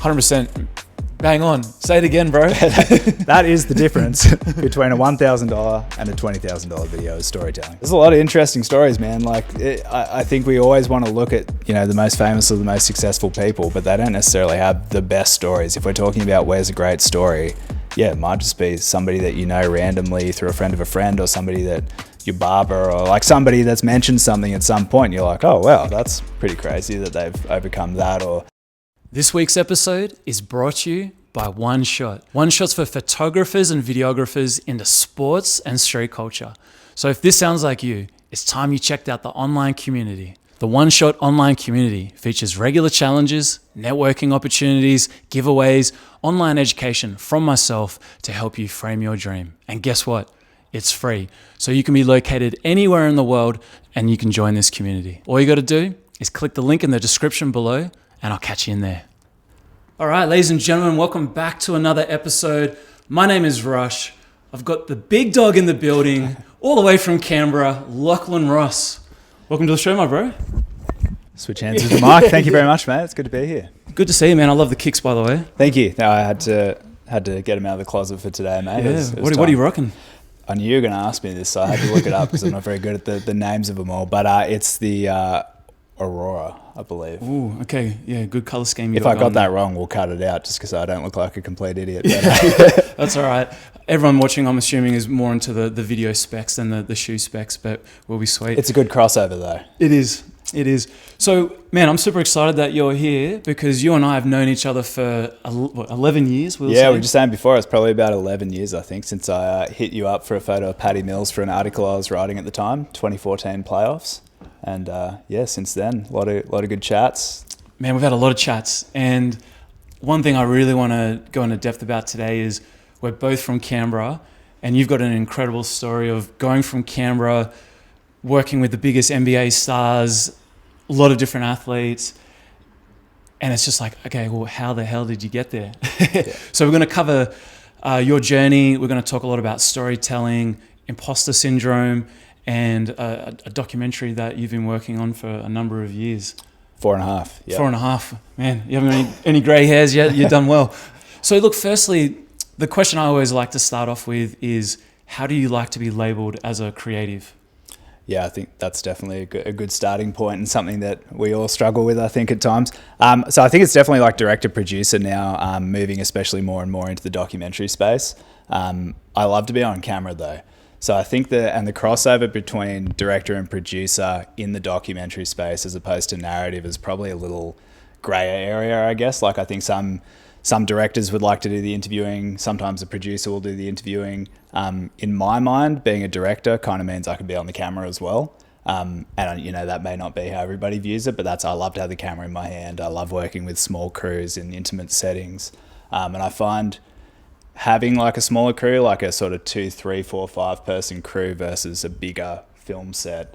100%. Bang on. Say it again, bro. That is the difference between a $1,000 and a $20,000 video is storytelling. There's a lot of interesting stories, man. I think we always want to look at, the most famous or the most successful people, but they don't necessarily have the best stories. If we're talking about where's a great story, it might just be somebody that you know randomly through a friend of a friend, or somebody that your barber, or like somebody that's mentioned something at some point. You're like, oh, wow, that's pretty crazy that they've overcome that. Or This week's episode is brought to you by One Shot. One Shot's for photographers and videographers into sports and street culture. So if this sounds like you, it's time you checked out the online community. The One Shot online community features regular challenges, networking opportunities, giveaways, online education from myself to help you frame your dream. And guess what? It's free. So you can be located anywhere in the world and you can join this community. All you got to do is click the link in the description below and I'll catch you in there. All right, ladies and gentlemen, welcome back to another episode. My name is Rush. I've got the big dog in the building, all the way from Canberra, Lachlan Ross. Welcome to the show, my bro. switch hands with the mic. Thank you very much, mate. It's good to be here. Good to see you, man. I love the kicks, by the way. Thank you. No, I had to get them out of the closet for today, mate. Yeah. What are you rocking? I knew you were going to ask me this, so I had to look it up because I'm not very good at the names of them all. But it's the Aurora, I believe. Ooh, okay. Yeah, good color scheme. If I got that wrong, we'll cut it out just because I don't look like a complete idiot. But, that's all right. Everyone watching, I'm assuming, is more into the video specs than the shoe specs, but we'll be sweet. It's a good crossover, though. It is. It is. So, man, I'm super excited that you're here because you and I have known each other for 11 years. We were just saying before, it's probably about 11 years, I think, since I hit you up for a photo of Paddy Mills for an article I was writing at the time, 2014 playoffs. And since then, a lot of good chats. Man, we've had a lot of chats. And one thing I really want to go into depth about today is we're both from Canberra, and you've got an incredible story of going from Canberra, working with the biggest NBA stars, a lot of different athletes. And it's just like, okay, well, how the hell did you get there? Yeah. So we're going to cover your journey. We're going to talk a lot about storytelling, imposter syndrome, and a documentary that you've been working on for a number of years. 4.5. Yep. 4.5. Man, you haven't got any grey hairs yet. You've done well. So look, firstly, the question I always like to start off with is, how do you like to be labelled as a creative? Yeah, I think that's definitely a good starting point and something that we all struggle with, I think, at times. So I think it's definitely like director producer now, moving especially more and more into the documentary space. I love to be on camera though. So I think the crossover between director and producer in the documentary space as opposed to narrative is probably a little grayer area, I guess. Like I think some directors would like to do the interviewing. Sometimes a producer will do the interviewing. In my mind, being a director kind of means I can be on the camera as well. And that may not be how everybody views it, but I love to have the camera in my hand. I love working with small crews in intimate settings. And I find having like a smaller crew, like a sort of 2, 3, 4, 5 person crew versus a bigger film set,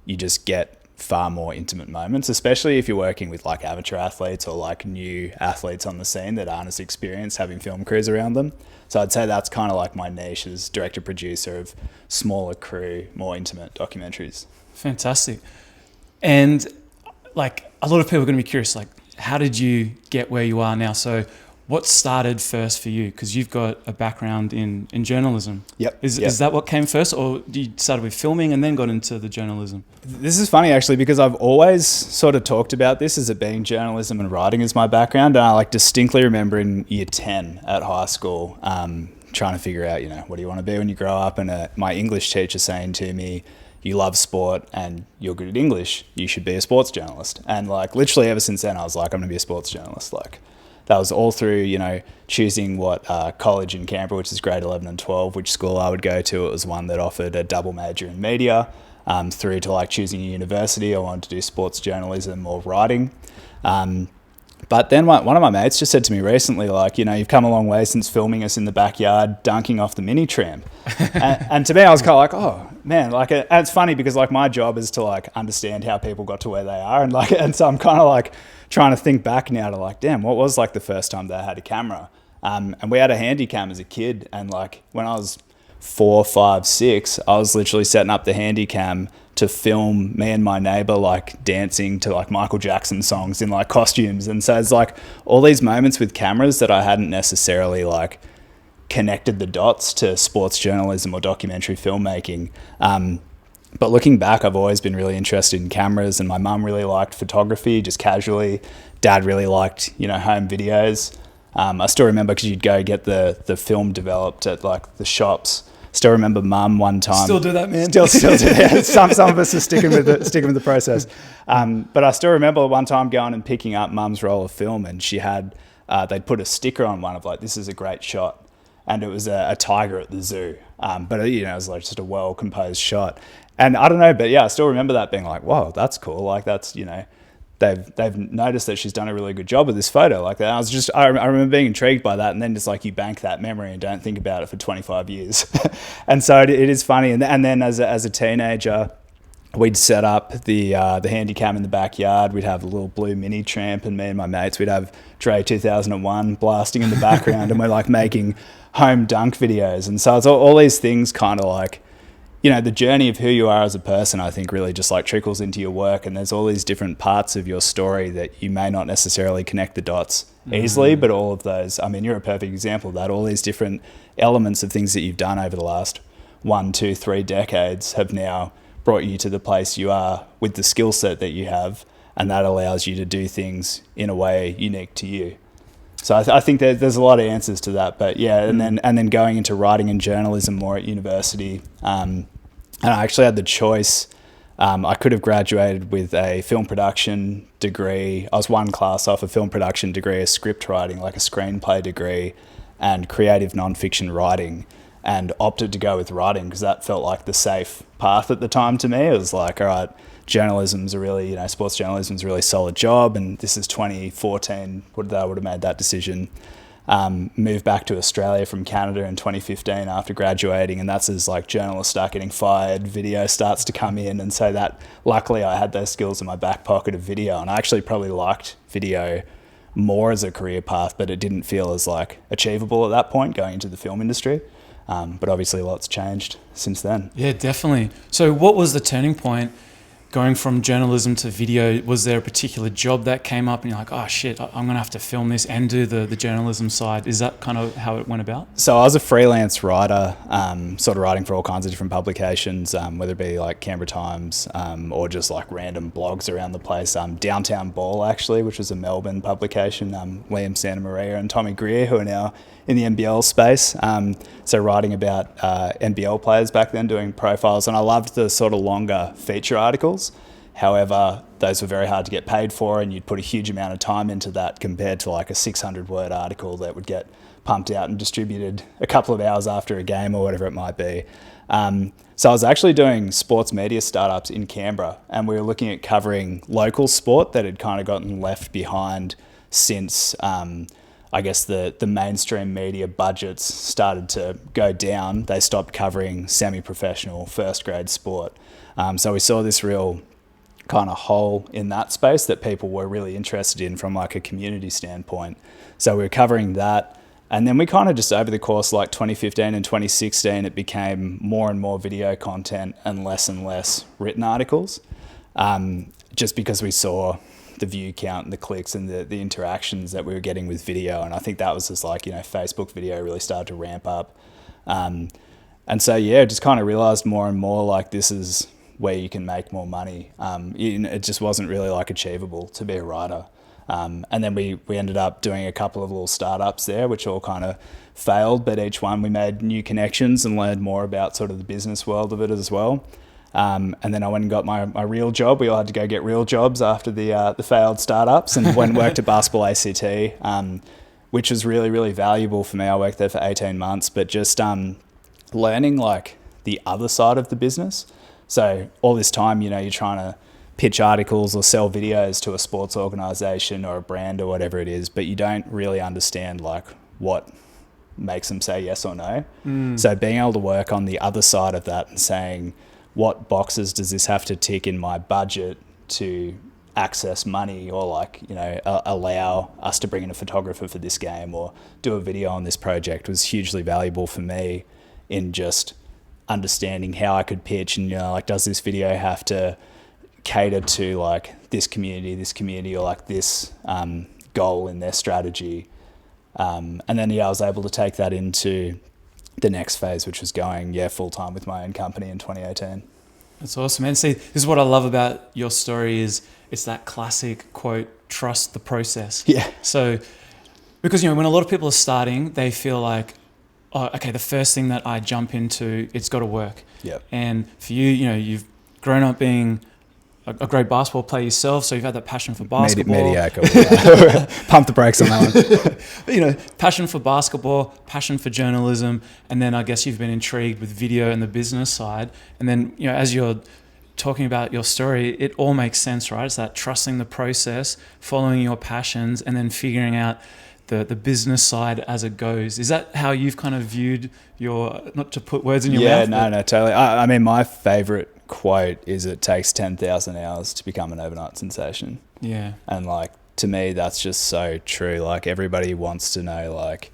you just get far more intimate moments, especially if you're working with like amateur athletes or like new athletes on the scene that aren't as experienced, having film crews around them. So I'd say that's kind of like my niche as director producer of smaller crew, more intimate documentaries. Fantastic. And like a lot of people are going to be curious, like how did you get where you are now? So what started first for you? Because you've got a background in journalism. Yep. Is that what came first, or you started with filming and then got into the journalism? This is funny actually, because I've always sort of talked about this as it being journalism and writing as my background. And I like distinctly remember in year 10 at high school, trying to figure out, what do you want to be when you grow up? And my English teacher saying to me, you love sport and you're good at English, you should be a sports journalist. And like literally ever since then, I was like, I'm going to be a sports journalist. Like, that was all through, choosing what college in Canberra, which is grade 11 and 12, which school I would go to. It was one that offered a double major in media, through to like choosing a university. I wanted to do sports journalism or writing. But then one of my mates just said to me recently, like, you've come a long way since filming us in the backyard, dunking off the mini tram. and to me, I was kind of like, oh man, like, and it's funny because like my job is to like understand how people got to where they are. And so I'm kind of like trying to think back now to like, damn, what was like the first time that I had a camera? And we had a handy cam as a kid. And like when I was 4, 5, 6, I was literally setting up the handy cam to film me and my neighbor like dancing to like Michael Jackson songs in like costumes. And so it's like all these moments with cameras that I hadn't necessarily like connected the dots to sports journalism or documentary filmmaking. But looking back, I've always been really interested in cameras, and my mum really liked photography, just casually. Dad really liked, home videos. I still remember, because you'd go get the film developed at like the shops. Still remember mum one time. Still do that, man. Still do that. Some of us are sticking with the process. But I still remember one time going and picking up mum's roll of film, and she had, they'd put a sticker on one of like, this is a great shot. And it was a tiger at the zoo. But it was like just a well-composed shot. And I don't know, but yeah, I still remember that being like, whoa, that's cool. Like that's, they've noticed that she's done a really good job with this photo. Like that. I remember being intrigued by that. And then just like you bank that memory and don't think about it for 25 years. And so it is funny. And then as a teenager, we'd set up the handy cam in the backyard. We'd have a little blue mini tramp, and me and my mates, we'd have Dre 2001 blasting in the background, and we're like making home dunk videos. And so it's all these things kind of like, the journey of who you are as a person, I think really just like trickles into your work. And there's all these different parts of your story that you may not necessarily connect the dots easily, but all of those, I mean, you're a perfect example of that. All these different elements of things that you've done over the last 1, 2, 3 decades have now brought you to the place you are with the skill set that you have. And that allows you to do things in a way unique to you. So I think there's a lot of answers to that, but yeah, and then going into writing and journalism more at university, and I actually had the choice. I could have graduated with a film production degree. I was one class off a film production degree, a script writing, like a screenplay degree, and creative nonfiction writing, and opted to go with writing because that felt like the safe path at the time to me. It was like, all right, journalism's a really, sports journalism's a really solid job, and this is 2014, I would have made that decision. Moved back to Australia from Canada in 2015 after graduating, and that's as like journalists start getting fired, video starts to come in, and so that luckily I had those skills in my back pocket of video, and I actually probably liked video more as a career path, but it didn't feel as like achievable at that point going into the film industry. But obviously a lot's changed since then. Yeah, definitely. So what was the turning point going from journalism to video? Was there a particular job that came up and you're like, oh shit, I'm going to have to film this and do the journalism side? Is that kind of how it went about? So I was a freelance writer, sort of writing for all kinds of different publications, whether it be like Canberra Times or just like random blogs around the place. Downtown Ball, actually, which was a Melbourne publication, Liam Santa Maria and Tommy Greer, who are now in the NBL space. So writing about NBL players back then, doing profiles, and I loved the sort of longer feature articles. However, those were very hard to get paid for, and you'd put a huge amount of time into that compared to like a 600-word article that would get pumped out and distributed a couple of hours after a game or whatever it might be. So I was actually doing sports media startups in Canberra, and we were looking at covering local sport that had kind of gotten left behind since I guess the mainstream media budgets started to go down. They stopped covering semi-professional first grade sport. So we saw this real kind of hole in that space that people were really interested in from like a community standpoint. So we were covering that. And then we kind of just over the course of like 2015 and 2016, it became more and more video content and less written articles, just because we saw the view count and the clicks and the interactions that we were getting with video. And I think that was just like, Facebook video really started to ramp up. And so, yeah, just kind of realized more and more like this is where you can make more money. It just wasn't really like achievable to be a writer. And then we ended up doing a couple of little startups there, which all kind of failed, but each one we made new connections and learned more about sort of the business world of it as well. And then I went and got my real job. We all had to go get real jobs after the failed startups, and went and worked at Basketball ACT, which was really, really valuable for me. I worked there for 18 months, but just learning like the other side of the business. So all this time, you're trying to pitch articles or sell videos to a sports organisation or a brand or whatever it is, but you don't really understand like what makes them say yes or no. So being able to work on the other side of that and saying, what boxes does this have to tick in my budget to access money, or like, allow us to bring in a photographer for this game or do a video on this project, was hugely valuable for me in just understanding how I could pitch and, like, does this video have to cater to like this community or like this goal in their strategy. And then, I was able to take that into the next phase, which was going, full time with my own company in 2018. That's awesome, man. See, this is what I love about your story is it's that classic quote, trust the process. Yeah. So, because, when a lot of people are starting, they feel like, oh, okay, the first thing that I jump into, it's got to work. Yep. And for you, you've grown up being a great basketball player yourself, so you've had that passion for basketball. Mediocre. Pump the brakes on that one. But, passion for basketball, passion for journalism, and then I guess you've been intrigued with video and the business side. And then, as you're talking about your story, it all makes sense, right? It's that trusting the process, following your passions, and then figuring out the business side as it goes. Is that how you've kind of viewed not to put words in your mouth? Yeah, no, totally. I mean, my favorite quote is it takes 10,000 hours to become an overnight sensation. Yeah. And like, to me, that's just so true. Like, everybody wants to know, like,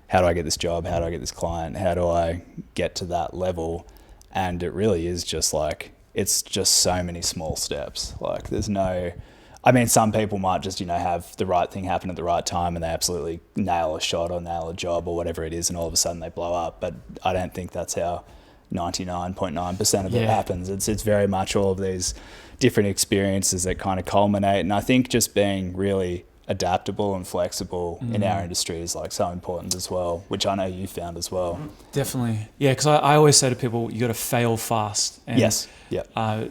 how do I get this job? How do I get this client? How do I get to that level? And it really is just like, it's just so many small steps. Like, there's no, I mean, some people might just, have the right thing happen at the right time and they absolutely nail a shot or nail a job or whatever it is, and all of a sudden they blow up. But I don't think that's how 99.9% of it happens. It's very much all of these different experiences that kind of culminate. And I think just being really adaptable and flexible in our industry is like so important as well, which I know you found as well. Definitely. Yeah, because I always say to people, you got to fail fast. And, yes. Yeah.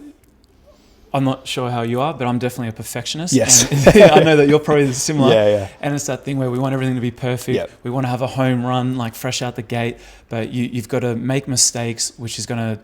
I'm not sure how you are, but I'm definitely a perfectionist. Yes. And, I know that you're probably similar. Yeah. And it's that thing where we want everything to be perfect. Yep. We want to have a home run, like fresh out the gate, but you've got to make mistakes, which is going to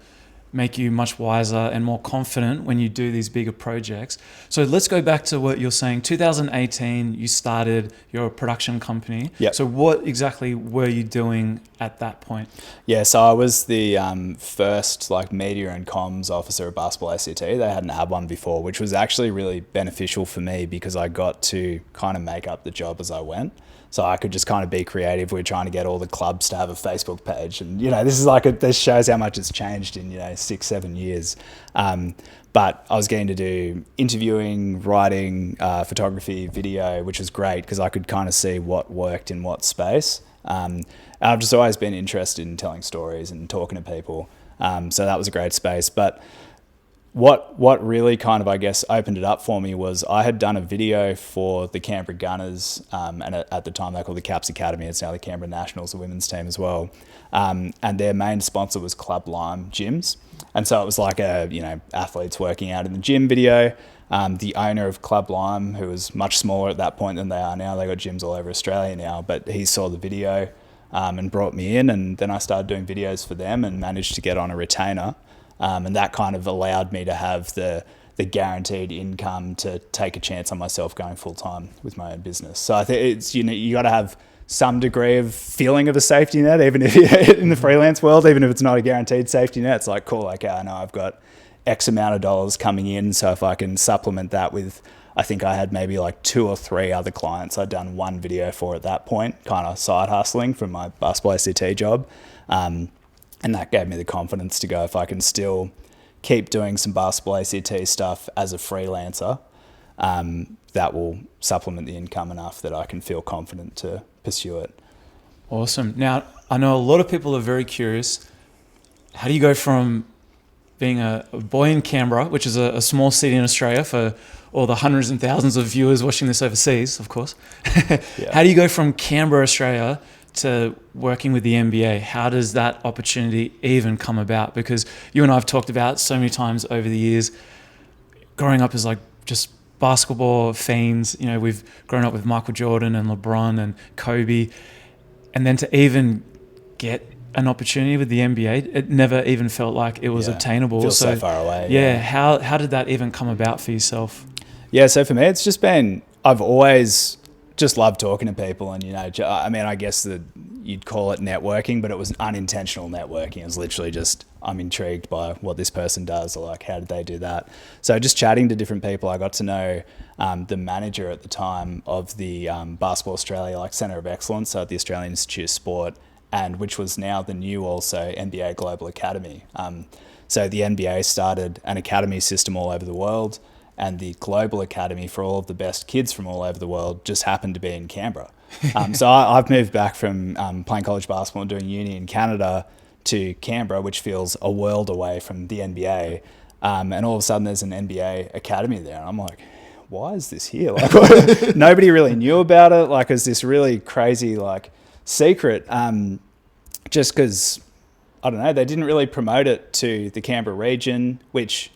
make you much wiser and more confident when you do these bigger projects. So let's go back to what you're saying. 2018, you started your production company. Yep. So what exactly were you doing at that point? Yeah, so I was the first like media and comms officer at Basketball ACT. They hadn't had one before, which was actually really beneficial for me because I got to kind of make up the job as I went. So I could just kind of be creative. We were trying to get all the clubs to have a Facebook page. And, this is like, this shows how much it's changed in, 6-7 years. But I was getting to do interviewing, writing, photography, video, which was great because I could kind of see what worked in what space. And I've just always been interested in telling stories and talking to people. So that was a great space. But what really kind of, I guess, opened it up for me was I had done a video for the Canberra Gunners, and at the time they called the Caps Academy. It's now the Canberra Nationals, the women's team as well. And their main sponsor was Club Lime gyms. And so it was like athletes working out in the gym video. The owner of Club Lime, who was much smaller at that point than they are now, they got gyms all over Australia now, but he saw the video and brought me in, and then I started doing videos for them and managed to get on a retainer. And that kind of allowed me to have the guaranteed income to take a chance on myself going full time with my own business. So I think it's, you got to have some degree of feeling of a safety net, even if you're in the freelance world, even if it's not a guaranteed safety net. It's like, cool, okay, I know I've got X amount of dollars coming in. So if I can supplement that with, I think I had maybe like 2 or 3 other clients I'd done one video for at that point, kind of side hustling from my Basketball ACT job. And that gave me the confidence to go, if I can still keep doing some Basketball ACT stuff as a freelancer, that will supplement the income enough that I can feel confident to pursue it. Awesome. Now, I know a lot of people are very curious. How do you go from being a boy in Canberra, which is a small city in Australia for all the hundreds and thousands of viewers watching this overseas, of course. Yeah. How do you go from Canberra, Australia, to working with the NBA? How does that opportunity even come about? Because you and I have talked about so many times over the years, growing up as like just basketball fiends. We've grown up with Michael Jordan and LeBron and Kobe, and then to even get an opportunity with the NBA, it never even felt like it was obtainable. Feels so far away. Yeah. How did that even come about for yourself? Yeah, so for me, it's just been, I've always just loved talking to people, and I mean, I guess that you'd call it networking, but it was unintentional networking. It was literally just, I'm intrigued by what this person does, or like, how did they do that? So just chatting to different people, I got to know the manager at the time of the Basketball Australia, like Centre of Excellence, so at the Australian Institute of Sport, and which was now the new also NBA Global Academy. So the NBA started an academy system all over the world, and the Global Academy for all of the best kids from all over the world just happened to be in Canberra. So I've moved back from playing college basketball and doing uni in Canada to Canberra, which feels a world away from the NBA. And all of a sudden there's an NBA Academy there. And I'm like, why is this here? Like, nobody really knew about it. Like, it's this really crazy, like, secret. Just because, I don't know, they didn't really promote it to the Canberra region, which,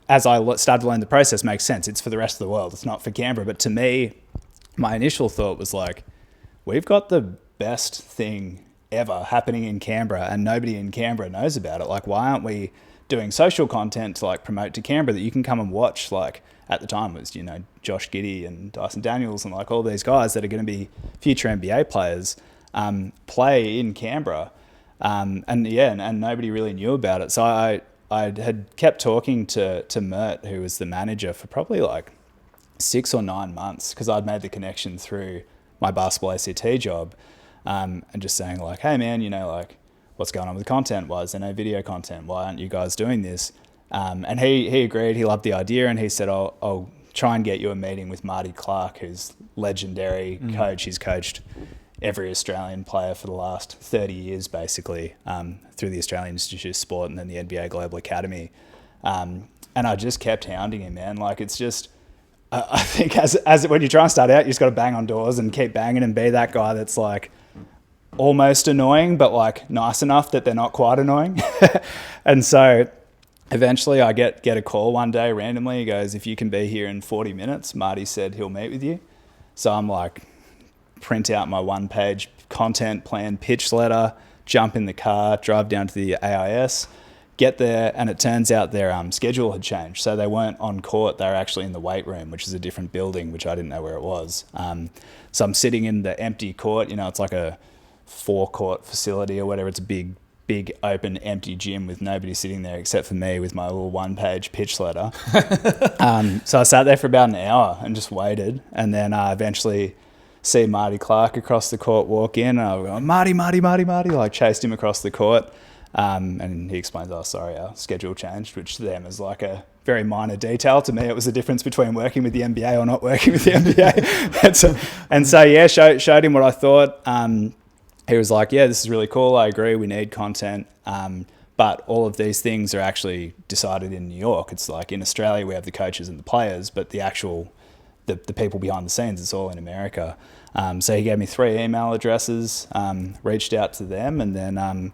as I started to learn the process, makes sense. It's for the rest of the world. It's not for Canberra. But to me, my initial thought was like, we've got the best thing ever happening in Canberra and nobody in Canberra knows about it. Like, why aren't we doing social content to like promote to Canberra that you can come and watch? Like, at the time it was, you know, Josh Giddey and Dyson Daniels and like all these guys that are going to be future NBA players play in Canberra. And nobody really knew about it. So I had kept talking to Mert, who was the manager, for probably like 6 or 9 months, because I'd made the connection through my basketball ACT job, and just saying like, hey man, you know, like, what's going on with content wise? I know video content. Why aren't you guys doing this? And he agreed. He loved the idea, and he said, I'll try and get you a meeting with Marty Clark, who's legendary coach. He's coached every Australian player for the last 30 years, basically, through the Australian Institute of Sport and then the NBA Global Academy. And I just kept hounding him, man. Like, it's just, I think as when you try and start out, you just got to bang on doors and keep banging and be that guy that's like almost annoying, but like nice enough that they're not quite annoying. And so eventually I get a call one day randomly. He goes, if you can be here in 40 minutes, Marty said he'll meet with you. So I'm like, print out my 1-page content plan pitch letter, jump in the car, drive down to the AIS, get there, and it turns out their schedule had changed. So they weren't on court, they were actually in the weight room, which is a different building, which I didn't know where it was. So I'm sitting in the empty court, you know, it's like a 4-court facility or whatever. It's a big open empty gym with nobody sitting there except for me with my little 1-page pitch letter. So I sat there for about an hour and just waited, and then eventually see Marty Clark across the court walk in, and I go, Marty, like chased him across the court. And he explains, oh, sorry, our schedule changed, which to them is like a very minor detail. To me, it was the difference between working with the NBA or not working with the NBA. and so, yeah, showed him what I thought. He was like, yeah, this is really cool. I agree. We need content. But all of these things are actually decided in New York. It's like in Australia, we have the coaches and the players, but the actual, the people behind the scenes, it's all in America. So he gave me 3 email addresses, reached out to them, and then,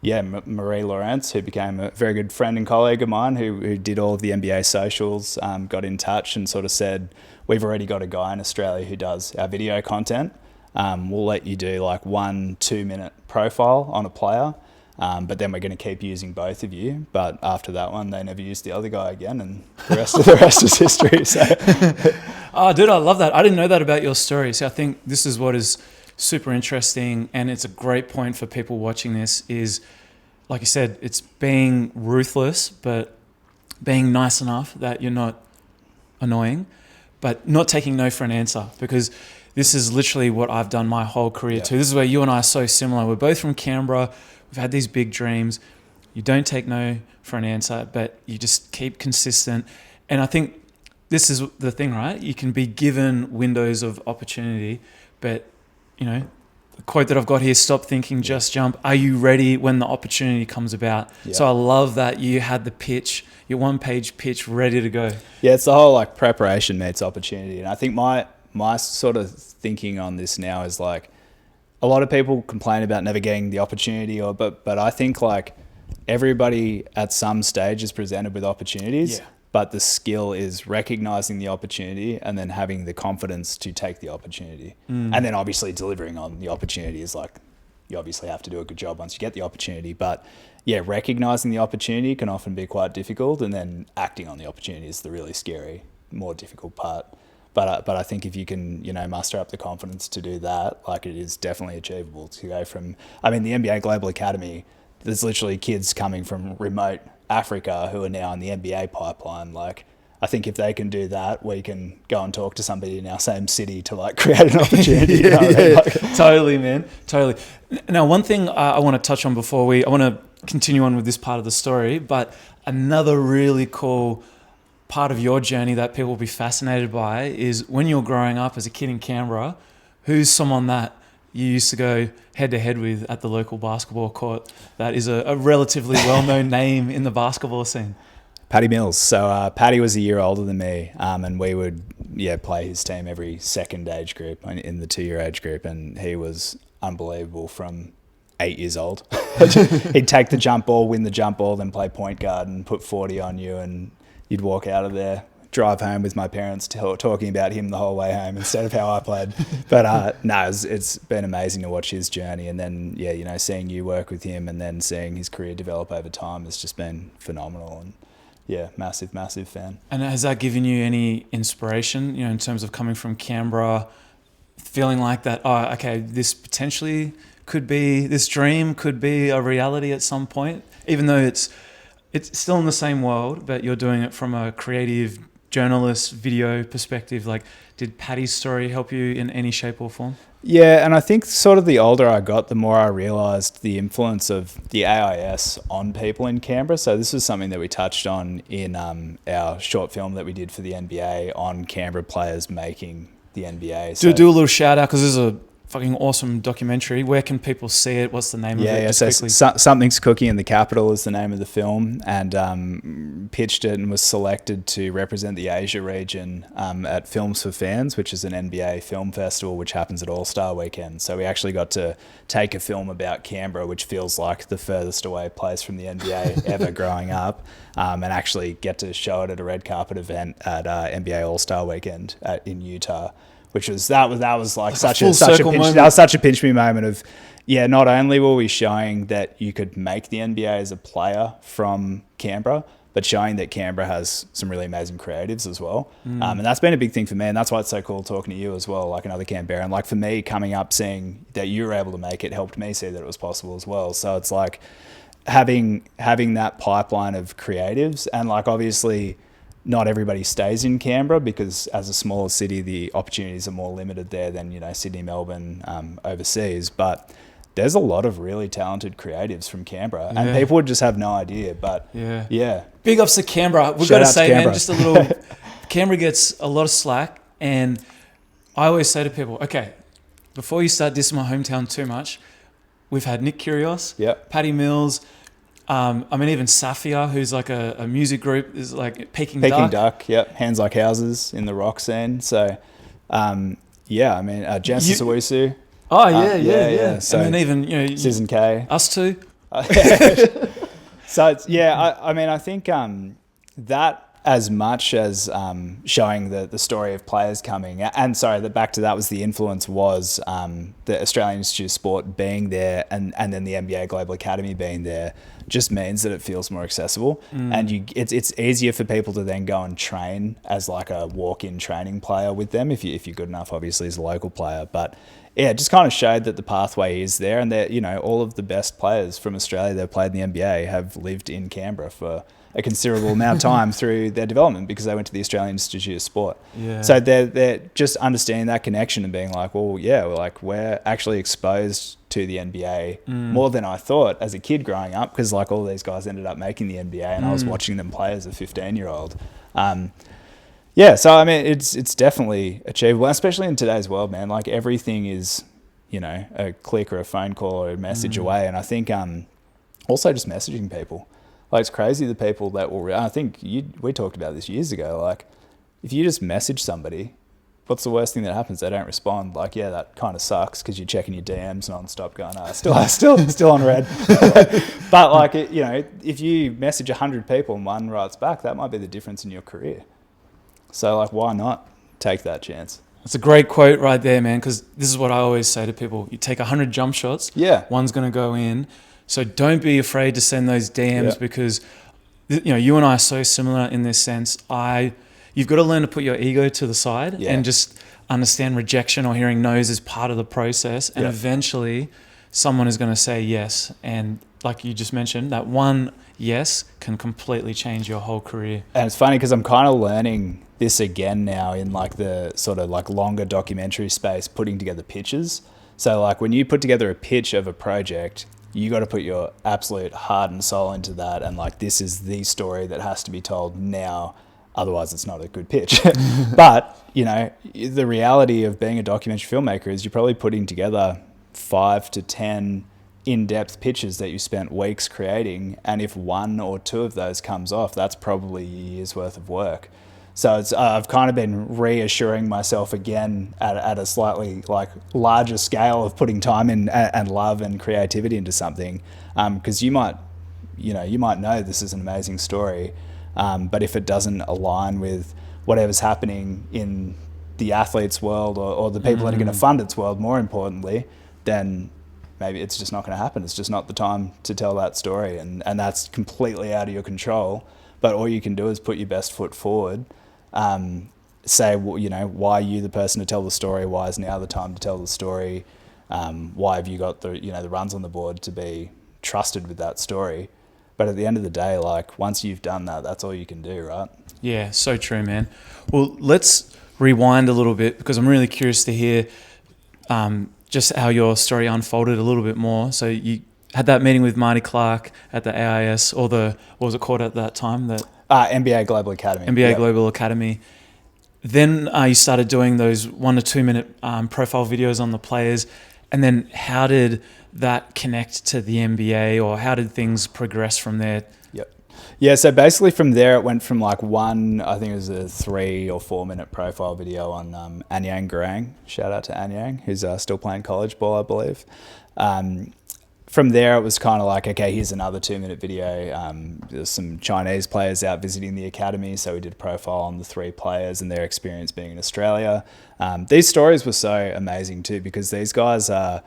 Marie Lawrence, who became a very good friend and colleague of mine, who did all of the NBA socials, got in touch and sort of said, we've already got a guy in Australia who does our video content. We'll let you do like 1-2 minute profile on a player, but then we're going to keep using both of you. But after that one, they never used the other guy again, and the rest is history. So. Oh, dude, I love that. I didn't know that about your story. So I think this is what is super interesting, and it's a great point for people watching this is, like you said, it's being ruthless, but being nice enough that you're not annoying, but not taking no for an answer, because this is literally what I've done my whole career too. This is where you and I are so similar. We're both from Canberra. We've had these big dreams. You don't take no for an answer, but you just keep consistent. And I think this is the thing, right? You can be given windows of opportunity, but, you know, the quote that I've got here, stop thinking, just jump. Are you ready when the opportunity comes about? Yeah. So I love that you had the pitch, your 1-page pitch ready to go. Yeah, it's the whole like preparation meets opportunity. And I think my sort of thinking on this now is like, a lot of people complain about never getting the opportunity, but I think like everybody at some stage is presented with opportunities. Yeah. But the skill is recognizing the opportunity and then having the confidence to take the opportunity. And then obviously delivering on the opportunity is like, you obviously have to do a good job once you get the opportunity. But yeah, recognizing the opportunity can often be quite difficult, and then acting on the opportunity is the really scary, more difficult part. But I think if you can, you know, muster up the confidence to do that, like it is definitely achievable to go from, I mean, the NBA Global Academy, there's literally kids coming from remote Africa who are now in the NBA pipeline. Like, I think if they can do that, we can go and talk to somebody in our same city to like create an opportunity. You know what I mean? Like, Totally, man. Totally. Now, one thing I want to touch on before I want to continue on with this part of the story, but another really cool part of your journey that people will be fascinated by is when you're growing up as a kid in Canberra, who's someone that you used to go head to head with at the local basketball court that is a relatively well-known name in the basketball scene? Paddy Mills. So Paddy was a year older than me, and we would play his team every second age group in the 2-year age group, and he was unbelievable from 8 years old. He'd take the jump ball, win the jump ball, then play point guard and put 40 on you, and you'd walk out of there, drive home with my parents talking about him the whole way home instead of how I played. But no, it's been amazing to watch his journey, and then seeing you work with him and then seeing his career develop over time has just been phenomenal. And yeah, massive fan. And has that given you any inspiration, in terms of coming from Canberra, feeling like that, this potentially this dream could be a reality at some point, even though it's still in the same world, but you're doing it from a creative journalist video perspective? Like, did Paddy's story help you in any shape or form? Yeah, and I think sort of the older I got, the more I realised the influence of the AIS on people in Canberra. So this was something that we touched on in our short film that we did for the NBA on Canberra players making the NBA. So do a little shout out, because this is a fucking awesome documentary. Where can people see it? What's the name of it? So Something's Cooking in the Capital is the name of the film, and pitched it and was selected to represent the Asia region at Films for Fans, which is an NBA film festival which happens at All-Star Weekend. So we actually got to take a film about Canberra, which feels like the furthest away place from the NBA ever growing up, and actually get to show it at a red carpet event at NBA All-Star Weekend in Utah. Which was that was like such a pinch me moment of, not only were we showing that you could make the NBA as a player from Canberra, but showing that Canberra has some really amazing creatives as well. And that's been a big thing for me, and that's why it's so cool talking to you as well, like another Canberran. Like for me, coming up, seeing that you were able to make it helped me see that it was possible as well. So it's like having that pipeline of creatives, and like obviously not everybody stays in Canberra, because as a smaller city, the opportunities are more limited there than, Sydney, Melbourne, overseas. But there's a lot of really talented creatives from Canberra, and people would just have no idea. But big ups to Canberra. We've got to say, man, just a little, Canberra gets a lot of slack. And I always say to people, okay, before you start dissing my hometown too much, we've had Nick Kyrgios, Paddy Mills, even Safia, who's like a music group, is like Peking Duck. Hands Like Houses in the rock scene. So, Jancis Owusu. Oh, yeah. So, and then even, Susan K. Us too. So, it's, I think that as much as showing the story of players coming, and back to that was the influence was the Australian Institute of Sport being there, and then the NBA Global Academy being there, just means that it feels more accessible, and it's easier for people to then go and train as like a walk-in training player with them if you're good enough, obviously, as a local player. But yeah, it just kind of showed that the pathway is there, and that all of the best players from Australia that played in the NBA have lived in Canberra for a considerable amount of time through their development, because they went to the Australian Institute of Sport. Yeah. So they're just understanding that connection and being like, well, we're actually exposed to the NBA more than I thought as a kid growing up, because like all these guys ended up making the NBA, and I was watching them play as a 15-year-old. So it's definitely achievable, especially in today's world, man. Like everything is, a click or a phone call or a message away, and I think also just messaging people. Like it's crazy the people that will. I think we talked about this years ago. Like if you just message somebody, what's the worst thing that happens? They don't respond. Like that kind of sucks, because you're checking your DMs nonstop, going, still on red. But like if you message 100 people and one writes back, that might be the difference in your career. So like, why not take that chance? That's a great quote right there, man. Because this is what I always say to people: you take 100 jump shots, one's going to go in. So don't be afraid to send those DMs, because you and I are so similar in this sense. You've got to learn to put your ego to the side and just understand rejection or hearing no's as part of the process, and eventually someone is going to say yes. And like you just mentioned, that one yes can completely change your whole career. And it's funny because I'm kind of learning this again now in like the sort of like longer documentary space, putting together pitches. So like when you put together a pitch of a project, you got to put your absolute heart and soul into that. And like, this is the story that has to be told now. Otherwise it's not a good pitch. But you know, the reality of being a documentary filmmaker is you're probably putting together 5 to 10 in-depth pitches that you spent weeks creating, and if 1 or 2 of those comes off, that's probably a year's worth of work. So it's, I've kind of been reassuring myself again at a slightly like larger scale of putting time in and love and creativity into something, because you might know this is an amazing story, but if it doesn't align with whatever's happening in the athlete's world or the people that are going to fund its world, more importantly, then maybe it's just not going to happen. It's just not the time to tell that story, and that's completely out of your control. But all you can do is put your best foot forward, say, well, you know, why are you the person to tell the story? Why is now the time to tell the story? Why have you got the runs on the board to be trusted with that story? But at the end of the day, like once you've done that, that's all you can do, right? Yeah, so true, man. Well, let's rewind a little bit because I'm really curious to hear just how your story unfolded a little bit more. So you had that meeting with Marty Clark at the AIS, or what was it called at that time? NBA Global Academy. NBA Yep. Global Academy. Then you started doing those 1 to 2 minute profile videos on the players. And then how did that connect to the NBA, or how did things progress from there? Yep. Yeah, so basically from there it went from like I think it was a 3 or 4 minute profile video on Anyang Garang. Shout out to Anyang, who's still playing college ball, I believe. From there it was kind of like, okay, here's another 2 minute video. There's some Chinese players out visiting the academy, so we did a profile on the 3 players and their experience being in Australia. These stories were so amazing too, because these guys are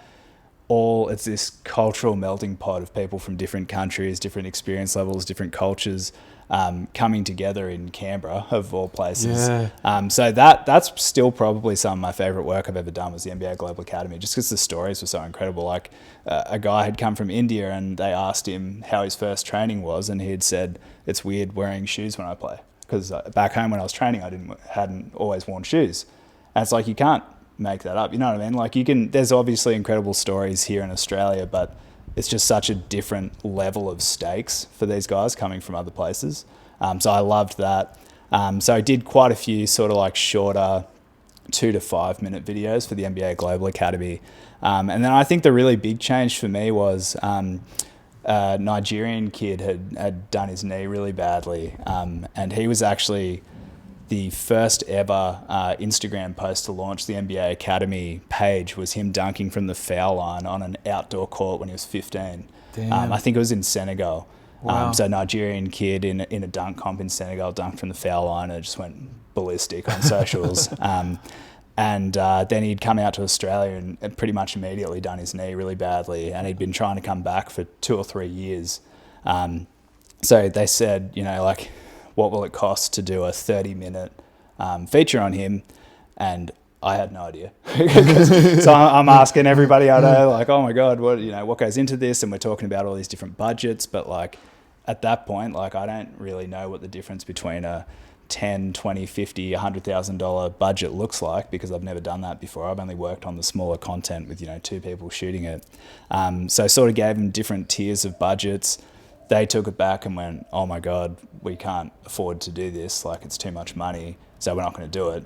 it's this cultural melting pot of people from different countries, different experience levels, different cultures, coming together in Canberra, of all places. Yeah. So that's still probably some of my favorite work I've ever done, was the NBA Global Academy, just because the stories were so incredible. Like a guy had come from India and they asked him how his first training was, and he had said, it's weird wearing shoes when I play, because back home when I was training I hadn't always worn shoes. And it's like, you can't make that up, you know what I mean? Like there's obviously incredible stories here in Australia, but it's just such a different level of stakes for these guys coming from other places. So I loved that. So I did quite a few sort of like shorter 2 to 5 minute videos for the NBA Global Academy. And then I think the really big change for me was a Nigerian kid had done his knee really badly. And he was actually the first ever Instagram post to launch the NBA Academy page, was him dunking from the foul line on an outdoor court when he was 15. Damn. I think it was in Senegal. Wow. So a Nigerian kid in a dunk comp in Senegal dunked from the foul line, and it just went ballistic on socials. And then he'd come out to Australia and pretty much immediately done his knee really badly, and he'd been trying to come back for 2 or 3 years. So they said, you know, like, what will it cost to do a 30-minute feature on him? And I had no idea. So I'm asking everybody I know, like, oh my God, what goes into this? And we're talking about all these different budgets, but like at that point, like I don't really know what the difference between a $10, $20, $50, $100,000 budget looks like, because I've never done that before. I've only worked on the smaller content with 2 people shooting it. So I sort of gave them different tiers of budgets. They took it back and went, oh my God, we can't afford to do this. Like, it's too much money, so we're not going to do it.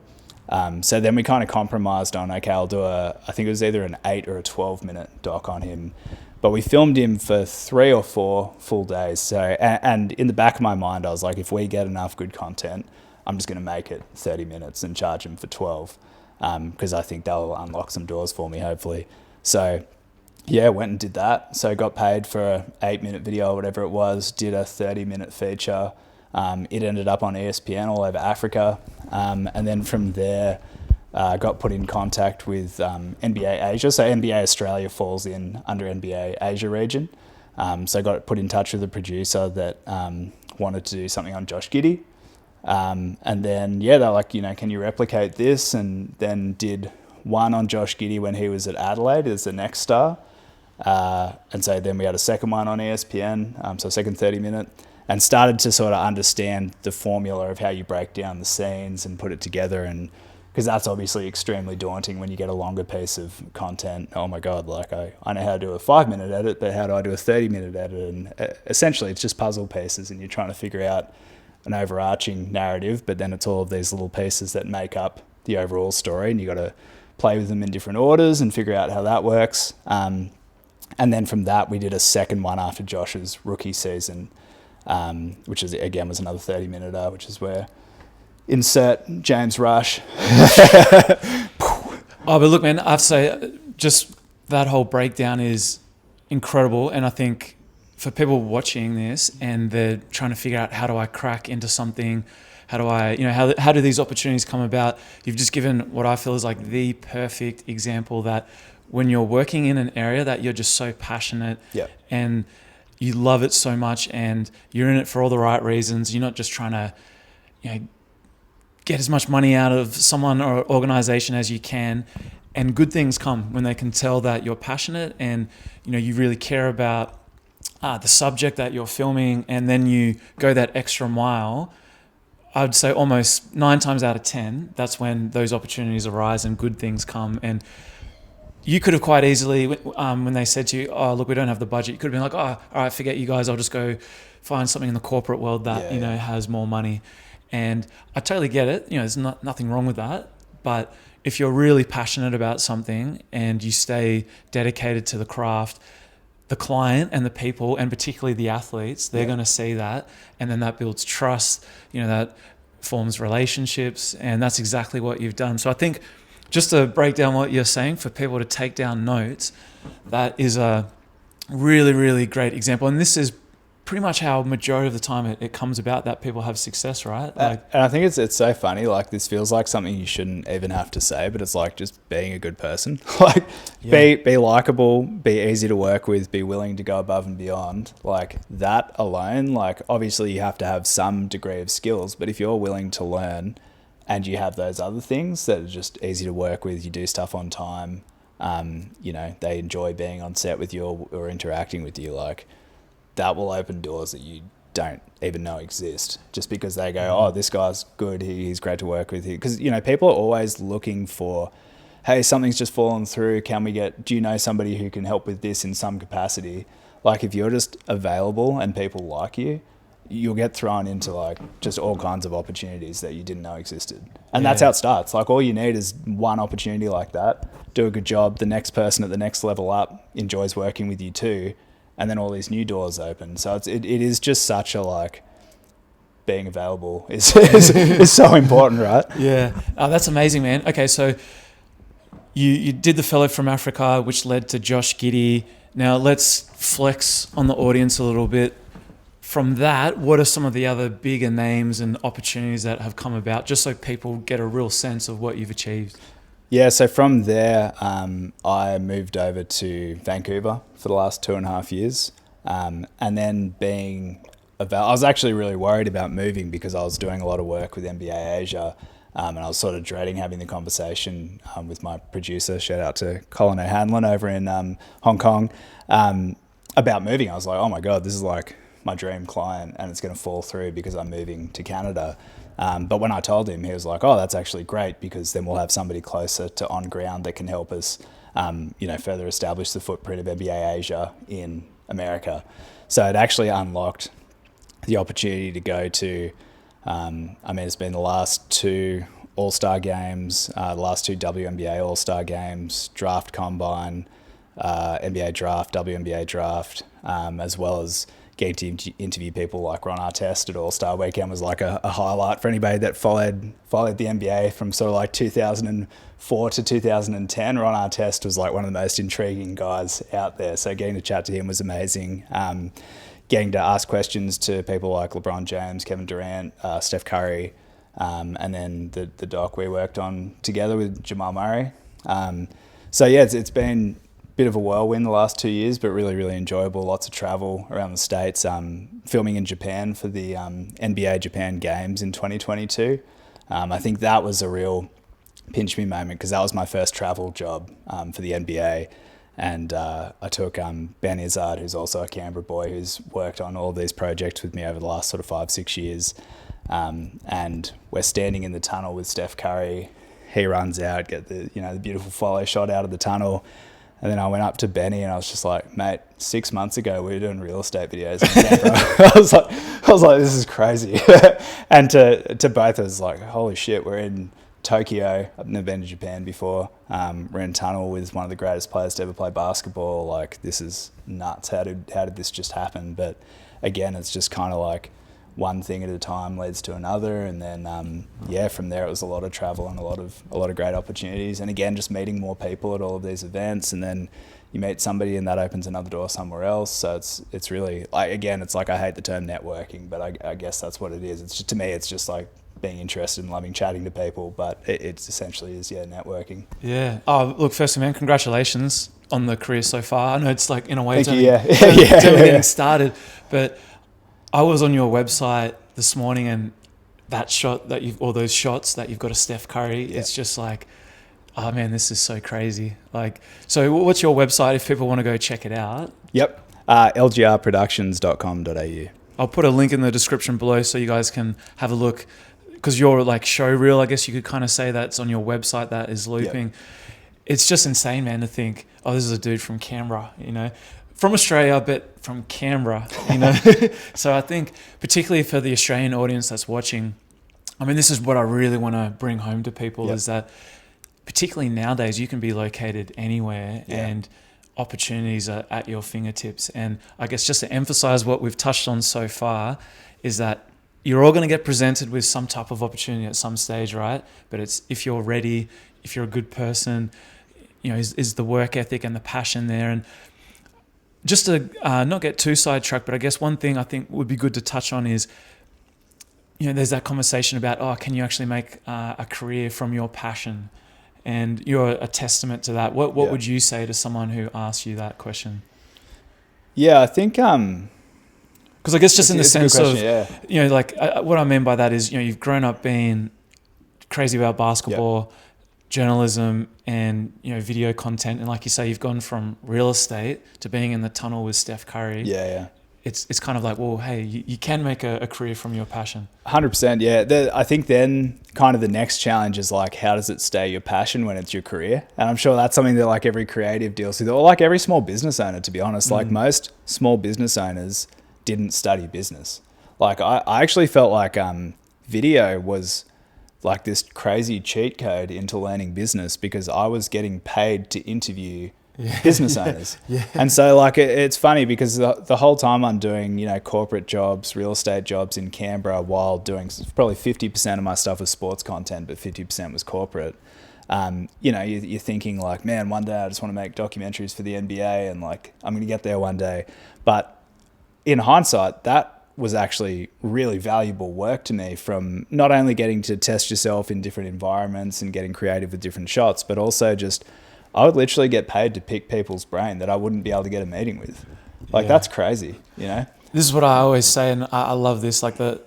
So then we kind of compromised on, okay, I'll do I think it was either an 8 or a 12-minute doc on him. But we filmed him for 3 or 4 full days. So, and in the back of my mind, I was like, if we get enough good content, I'm just going to make it 30 minutes and charge him for 12, because I think they'll unlock some doors for me, hopefully. So yeah, went and did that. So got paid for a 8-minute video or whatever it was, did a 30-minute feature. It ended up on ESPN all over Africa. And then from there, got put in contact with NBA Asia. So NBA Australia falls in under NBA Asia region. So got put in touch with a producer that wanted to do something on Josh Giddey. And then, yeah, they're like, can you replicate this? And then did one on Josh Giddey when he was at Adelaide as the next star. And so then we had a second one on ESPN, so second 30-minute, and started to sort of understand the formula of how you break down the scenes and put it together. And because that's obviously extremely daunting when you get a longer piece of content. Oh my God, like I know how to do a 5-minute edit, but how do I do a 30-minute edit? And essentially it's just puzzle pieces, and you're trying to figure out an overarching narrative, but then it's all of these little pieces that make up the overall story, and you got to play with them in different orders and figure out how that works. And then from that, we did a second one after Josh's rookie season, which is again was another 30-minute, which is where insert James Rush. Oh, but look, man, I have to say, just that whole breakdown is incredible. And I think for people watching this and they're trying to figure out, how do I crack into something? How do I, how do these opportunities come about? You've just given what I feel is like the perfect example that when you're working in an area that you're just so passionate and you love it so much and you're in it for all the right reasons, you're not just trying to, get as much money out of someone or organization as you can, and good things come when they can tell that you're passionate and you really care about the subject that you're filming, and then you go that extra mile. I'd say almost 9 times out of 10, that's when those opportunities arise and good things come. And you could have quite easily, when they said to you, oh, look, we don't have the budget, you could have been like, oh, all right, forget you guys, I'll just go find something in the corporate world that, has more money. And I totally get it. There's nothing wrong with that. But if you're really passionate about something and you stay dedicated to the craft, the client and the people, and particularly the athletes, they're going to see that. And then that builds trust, that forms relationships. And that's exactly what you've done. So I think, just to break down what you're saying, for people to take down notes, that is a really, really great example. And this is pretty much how majority of the time it comes about, that people have success, right? And I think it's so funny, like this feels like something you shouldn't even have to say, but it's like just being a good person. Like be likable, be easy to work with, be willing to go above and beyond. Like that alone, like obviously you have to have some degree of skills, but if you're willing to learn and you have those other things that are just easy to work with, you do stuff on time, they enjoy being on set with you or interacting with you, like that will open doors that you don't even know exist, just because they go, oh, this guy's good, he's great to work with. Because, people are always looking for, hey, something's just fallen through, do you know somebody who can help with this in some capacity? Like if you're just available and people like you, you'll get thrown into like just all kinds of opportunities that you didn't know existed. And that's how it starts. Like all you need is one opportunity like that, do a good job, the next person at the next level up enjoys working with you too, and then all these new doors open. So it is just such a like, being available is so important, right? Yeah. Oh, that's amazing, man. Okay, so you did The Fellow from Africa, which led to Josh Giddey. Now let's flex on the audience a little bit. From that, what are some of the other bigger names and opportunities that have come about, just so people get a real sense of what you've achieved? Yeah, so from there, I moved over to Vancouver for the last 2.5 years. And then I was actually really worried about moving because I was doing a lot of work with NBA Asia, and I was sort of dreading having the conversation with my producer, shout out to Colin O'Hanlon over in Hong Kong, about moving. I was like, oh my God, this is like my dream client and it's going to fall through because I'm moving to Canada. But when I told him, he was like, oh, that's actually great, because then we'll have somebody closer to on ground that can help us, further establish the footprint of NBA Asia in America. So it actually unlocked the opportunity to go to, it's been the last 2 All-Star games, the last 2 WNBA All-Star games, draft combine, NBA draft, WNBA draft, as well as getting to interview people like Ron Artest at All-Star Weekend was like a highlight for anybody that followed the NBA from sort of like 2004 to 2010. Ron Artest was like one of the most intriguing guys out there. So getting to chat to him was amazing. Getting to ask questions to people like LeBron James, Kevin Durant, Steph Curry, and then the doc we worked on together with Jamal Murray. It's been bit of a whirlwind the last 2 years, but really, really enjoyable. Lots of travel around the States, filming in Japan for the NBA Japan Games in 2022. I think that was a real pinch me moment because that was my first travel job for the NBA. And I took Ben Izzard, who's also a Canberra boy, who's worked on all of these projects with me over the last sort of 5-6 years. And we're standing in the tunnel with Steph Curry. He runs out, get the beautiful follow shot out of the tunnel. And then I went up to Benny and I was just like, mate, 6 months ago we were doing real estate videos in Canberra. I was like, this is crazy. And to both of us, like, holy shit, we're in Tokyo. I've never been to Japan before. We're in tunnel with one of the greatest players to ever play basketball. Like, this is nuts. How did this just happen? But again, it's just kind of like one thing at a time leads to another, and then from there it was a lot of travel and a lot of great opportunities, and again just meeting more people at all of these events, and then you meet somebody and that opens another door somewhere else. So it's really like, again, it's like, I hate the term networking, but I guess that's what it is. It's just, to me, it's just like being interested and loving chatting to people, but it essentially is networking. Yeah. Oh, look, firstly, man, congratulations on the career so far. I know it's like, in a way, it's only getting started, but I was on your website this morning, and that shot that those shots that you've got of Steph Curry, it's just like, oh man, this is so crazy. Like, so what's your website if people want to go check it out? Yep. lgrproductions.com.au. I'll put a link in the description below so you guys can have a look, because your like show reel, I guess you could kind of say, that's on your website that is looping. Yep. It's just insane, man, to think, oh, this is a dude from Canberra, from Australia, but from Canberra, So I think particularly for the Australian audience that's watching, I mean, this is what I really want to bring home to people, is that particularly nowadays you can be located anywhere and opportunities are at your fingertips. And I guess just to emphasize what we've touched on so far is that you're all going to get presented with some type of opportunity at some stage, right? But it's, if you're ready, if you're a good person, is the work ethic and the passion there. And just to not get too sidetracked, but I guess one thing I think would be good to touch on is, there's that conversation about, can you actually make a career from your passion? And you're a testament to that. What would you say to someone who asks you that question? Yeah, I think... because I guess just in the sense of, what I mean by that is, you've grown up being crazy about basketball, journalism, and video content, and like you say, you've gone from real estate to being in the tunnel with Steph Curry. It's kind of like, well, hey, you can make a career from your passion. 100%. Yeah, I think then kind of the next challenge is like, how does it stay your passion when it's your career? And I'm sure that's something that like every creative deals with, or like every small business owner, to be honest. Like most small business owners didn't study business. Like I actually felt like video was like this crazy cheat code into learning business, because I was getting paid to interview business owners. And so like it's funny because the whole time I'm doing corporate jobs, real estate jobs in Canberra, while doing probably 50% of my stuff was sports content, but 50% was corporate. You're thinking like, man, one day I just want to make documentaries for the NBA, and like I'm going to get there one day. But in hindsight, that was actually really valuable work to me, from not only getting to test yourself in different environments and getting creative with different shots, but also just, I would literally get paid to pick people's brain that I wouldn't be able to get a meeting with. Like, that's crazy, This is what I always say, and I love this, like the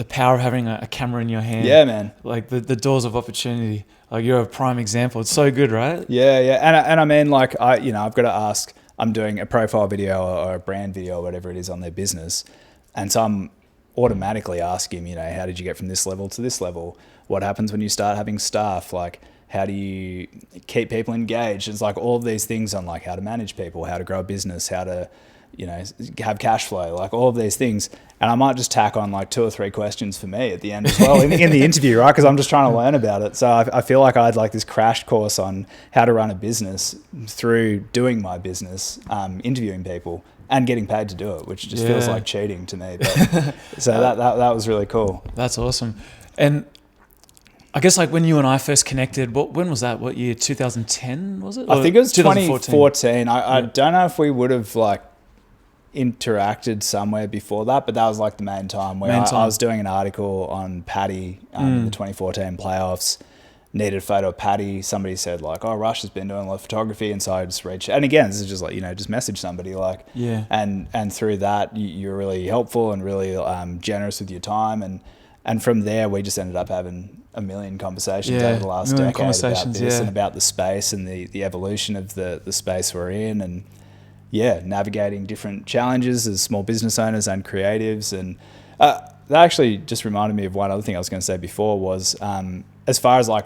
power of having a camera in your hand. Yeah, man. Like the doors of opportunity. Like, you're a prime example. It's so good, right? Yeah. And I mean, like, I've got to ask, I'm doing a profile video or a brand video or whatever it is on their business. And so I'm automatically asking, how did you get from this level to this level? What happens when you start having staff? Like, how do you keep people engaged? It's like all of these things on like how to manage people, how to grow a business, how to, have cash flow, like all of these things. And I might just tack on like 2 or 3 questions for me at the end as well in the interview, right? Because I'm just trying to learn about it. So I feel like I had like this crash course on how to run a business through doing my business, interviewing people and getting paid to do it, which just feels like cheating to me. But, so that was really cool. That's awesome. And I guess like when you and I first connected, when was that? What year? 2010 was it? I think it was 2014. I don't know if we would have like interacted somewhere before that, but that was like the main time where I was doing an article on Paddy in the 2014 playoffs. Needed a photo of Paddy. Somebody said like, "Oh, Rush has been doing a lot of photography," and so I just reached. And again, this is just like just message somebody like, and through that you're really helpful and really generous with your time, and from there we just ended up having a million conversations Yeah, over the last million decade about conversations, this yeah. and about the space and the evolution of the space we're in, and yeah, navigating different challenges as small business owners and creatives. And that actually just reminded me of one other thing I was going to say before was, as far as like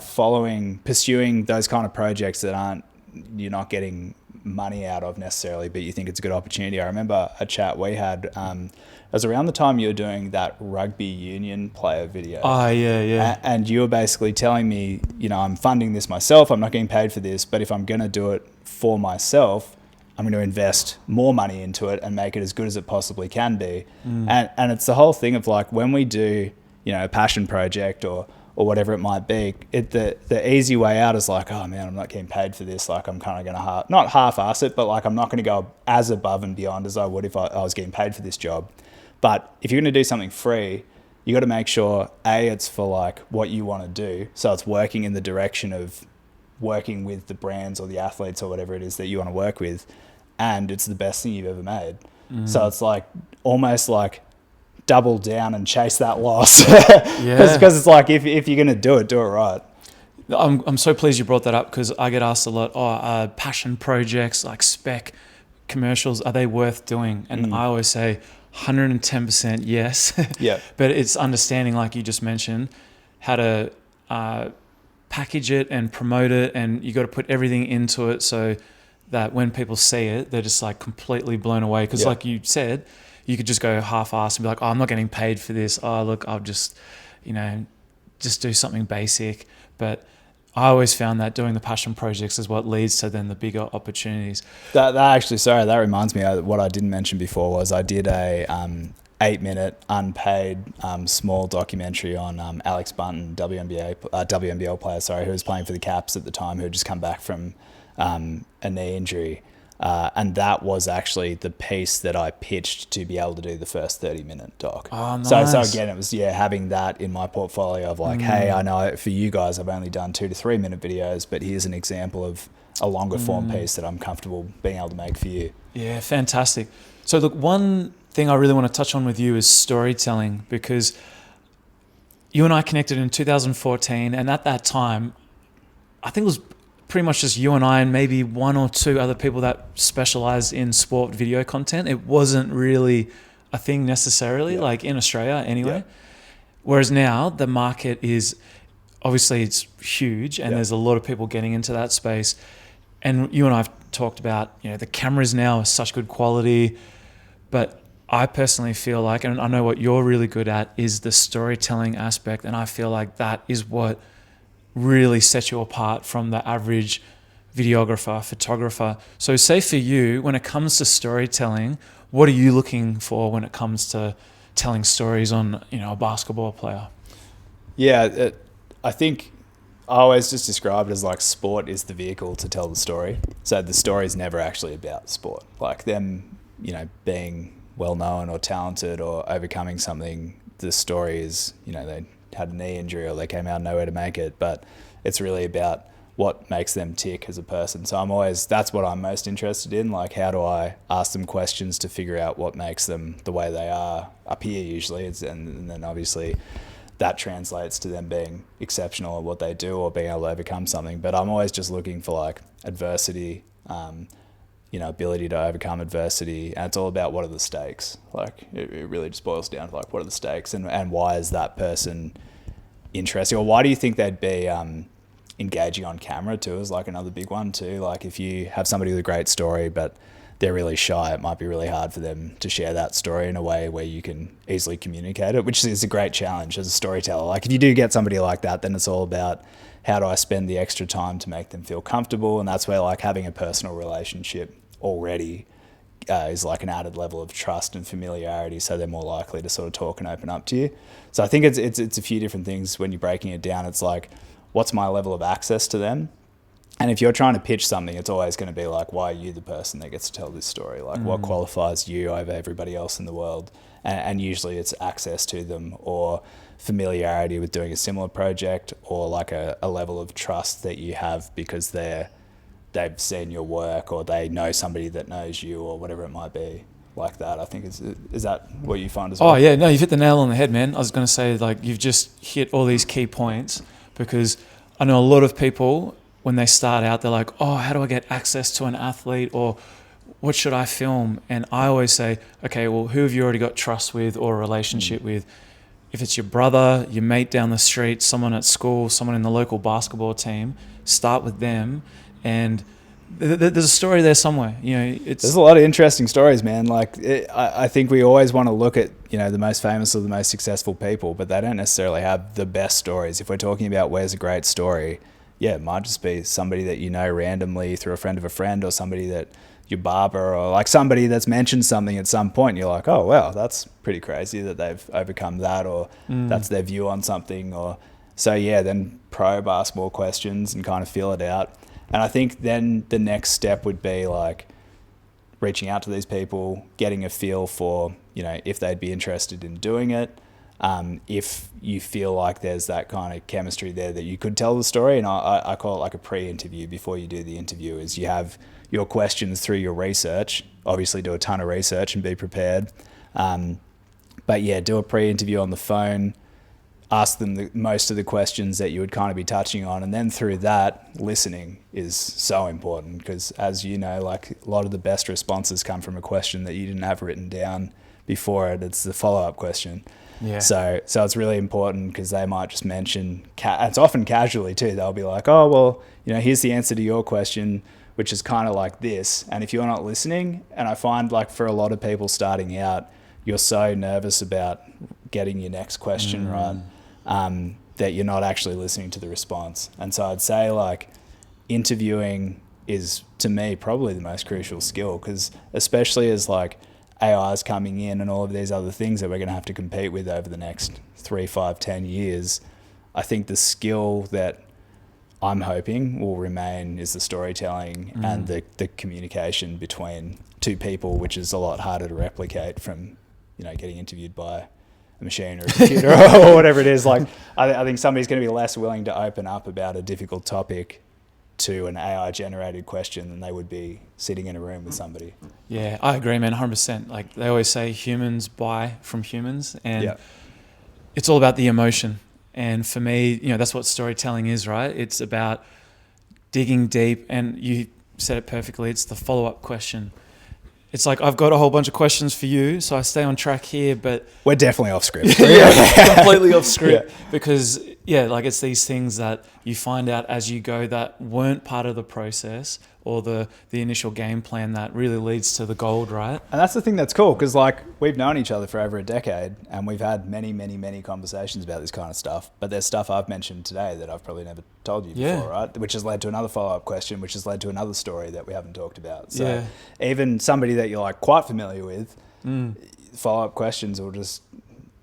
pursuing those kind of projects that you're not getting money out of necessarily, but you think it's a good opportunity. I remember a chat we had, it was around the time you were doing that rugby union player video. Oh, yeah. And you were basically telling me, I'm funding this myself, I'm not getting paid for this, but if I'm going to do it for myself, I'm going to invest more money into it and make it as good as it possibly can be. And it's the whole thing of like, when we do, a passion project or whatever it might be, the easy way out is like, oh man, I'm not getting paid for this. Like I'm kind of going to not half-ass it, but like I'm not going to go as above and beyond as I would if I was getting paid for this job. But if you're going to do something free, you got to make sure, A, it's for like what you want to do. So it's working in the direction of working with the brands or the athletes or whatever it is that you want to work with, and it's the best thing you've ever made. So it's like almost like double down and chase that loss, because it's like if you're gonna do it right. I'm so pleased you brought that up, because I get asked a lot, passion projects like spec commercials, are they worth doing? And I always say 110% yes. Yeah. But it's understanding, like you just mentioned, how to package it and promote it, and you got to put everything into it so that when people see it, they're just like completely blown away. Because like you said, you could just go half-assed and be like, oh, I'm not getting paid for this. Oh, look, I'll just, just do something basic. But I always found that doing the passion projects is what leads to then the bigger opportunities. That actually, sorry, that reminds me, what I didn't mention before was I did a 8-minute unpaid small documentary on Alex Bunton, WNBL player, who was playing for the Caps at the time, who had just come back from a knee injury. And that was actually the piece that I pitched to be able to do the first 30-minute doc. Oh, nice. So again, it was having that in my portfolio of like, hey, I know for you guys I've only done 2 to 3 minute videos, but here's an example of a longer form piece that I'm comfortable being able to make for you. Yeah, fantastic. So look, one thing I really want to touch on with you is storytelling, because you and I connected in 2014, and at that time, I think it was pretty much just you and I and maybe 1 or 2 other people that specialize in sport video content. It wasn't really a thing necessarily, like in Australia anyway. Whereas now the market is, obviously it's huge, and there's a lot of people getting into that space. And you and I have talked about, the cameras now are such good quality, but I personally feel like, and I know what you're really good at, is the storytelling aspect. And I feel like that is what really sets you apart from the average videographer, photographer. So say for you, when it comes to storytelling, what are you looking for when it comes to telling stories on, a basketball player? Yeah, I think I always just describe it as like sport is the vehicle to tell the story. So the story is never actually about sport. Like them, being well-known or talented or overcoming something, the story is, they had a knee injury or they came out nowhere to make it, but it's really about what makes them tick as a person. So that's what I'm most interested in. Like, how do I ask them questions to figure out what makes them the way they are up here usually, and then obviously that translates to them being exceptional at what they do or being able to overcome something. But I'm always just looking for like adversity, ability to overcome adversity, and it's all about what are the stakes. Like it really just boils down to like, what are the stakes, and why is that person interesting, or why do you think they'd be engaging on camera too is like another big one too. Like if you have somebody with a great story but they're really shy, it might be really hard for them to share that story in a way where you can easily communicate it, which is a great challenge as a storyteller. Like if you do get somebody like that, then it's all about how do I spend the extra time to make them feel comfortable, and that's where like having a personal relationship already is like an added level of trust and familiarity, so they're more likely to sort of talk and open up to you. So I think it's a few different things when you're breaking it down. It's like, what's my level of access to them? And if you're trying to pitch something, it's always going to be like, why are you the person that gets to tell this story? Like what qualifies you over everybody else in the world? And usually it's access to them or familiarity with doing a similar project, or like a level of trust that you have because they've seen your work or they know somebody that knows you or whatever it might be. Like that, I think is that what you find as well? Oh yeah, no, you've hit the nail on the head, man. I was going to say, like, you've just hit all these key points, because I know a lot of people, when they start out, they're like, oh, how do I get access to an athlete, or what should I film? And I always say, okay, well, who have you already got trust with or a relationship with? If it's your brother, your mate down the street, someone at school, someone in the local basketball team, start with them. And there's a story there somewhere. There's a lot of interesting stories, man. I think we always want to look at, the most famous or the most successful people, but they don't necessarily have the best stories. If we're talking about where's a great story, it might just be somebody that randomly through a friend of a friend, or somebody that your barber, or like somebody that's mentioned something at some point, and you're like, oh wow, that's pretty crazy that they've overcome that, or that's their view on something. Or so then probe, ask more questions and kind of feel it out. And I think then the next step would be like reaching out to these people, getting a feel for, if they'd be interested in doing it. If you feel like there's that kind of chemistry there that you could tell the story, and I call it like a pre-interview before you do the interview, is you have your questions through your research. Obviously do a ton of research and be prepared. But do a pre-interview on the phone, ask them most of the questions that you would kind of be touching on. And then through that, listening is so important, because as you know, like a lot of the best responses come from a question that you didn't have written down before it. It's the follow-up question. Yeah. So it's really important, because they might just mention, it's often casually too, they'll be like, oh, well, here's the answer to your question, which is kind of like this. And if you're not listening, and I find like for a lot of people starting out, you're so nervous about getting your next question right, that you're not actually listening to the response. And so I'd say like interviewing is, to me, probably the most crucial skill, because especially as like AI is coming in and all of these other things that we're going to have to compete with over the next 3, 5, 10 years, I think the skill that I'm hoping will remain is the storytelling and the communication between two people, which is a lot harder to replicate from, getting interviewed by a machine or a computer or whatever it is. Like, I think somebody's going to be less willing to open up about a difficult topic to an AI generated question than they would be sitting in a room with somebody. Yeah, I agree, man, 100%. Like they always say, humans buy from humans, and it's all about the emotion. And for me, that's what storytelling is, right? It's about digging deep, and you said it perfectly. It's the follow-up question. It's like, I've got a whole bunch of questions for you, so I stay on track here, but we're definitely off script. Completely off script, because like it's these things that you find out as you go that weren't part of the process or the initial game plan that really leads to the gold, right? And that's the thing that's cool, because like we've known each other for over a decade, and we've had many, many, many conversations about this kind of stuff. But there's stuff I've mentioned today that I've probably never told you before, right? Which has led to another follow-up question, which has led to another story that we haven't talked about. So even somebody that you're like quite familiar with, follow-up questions will just,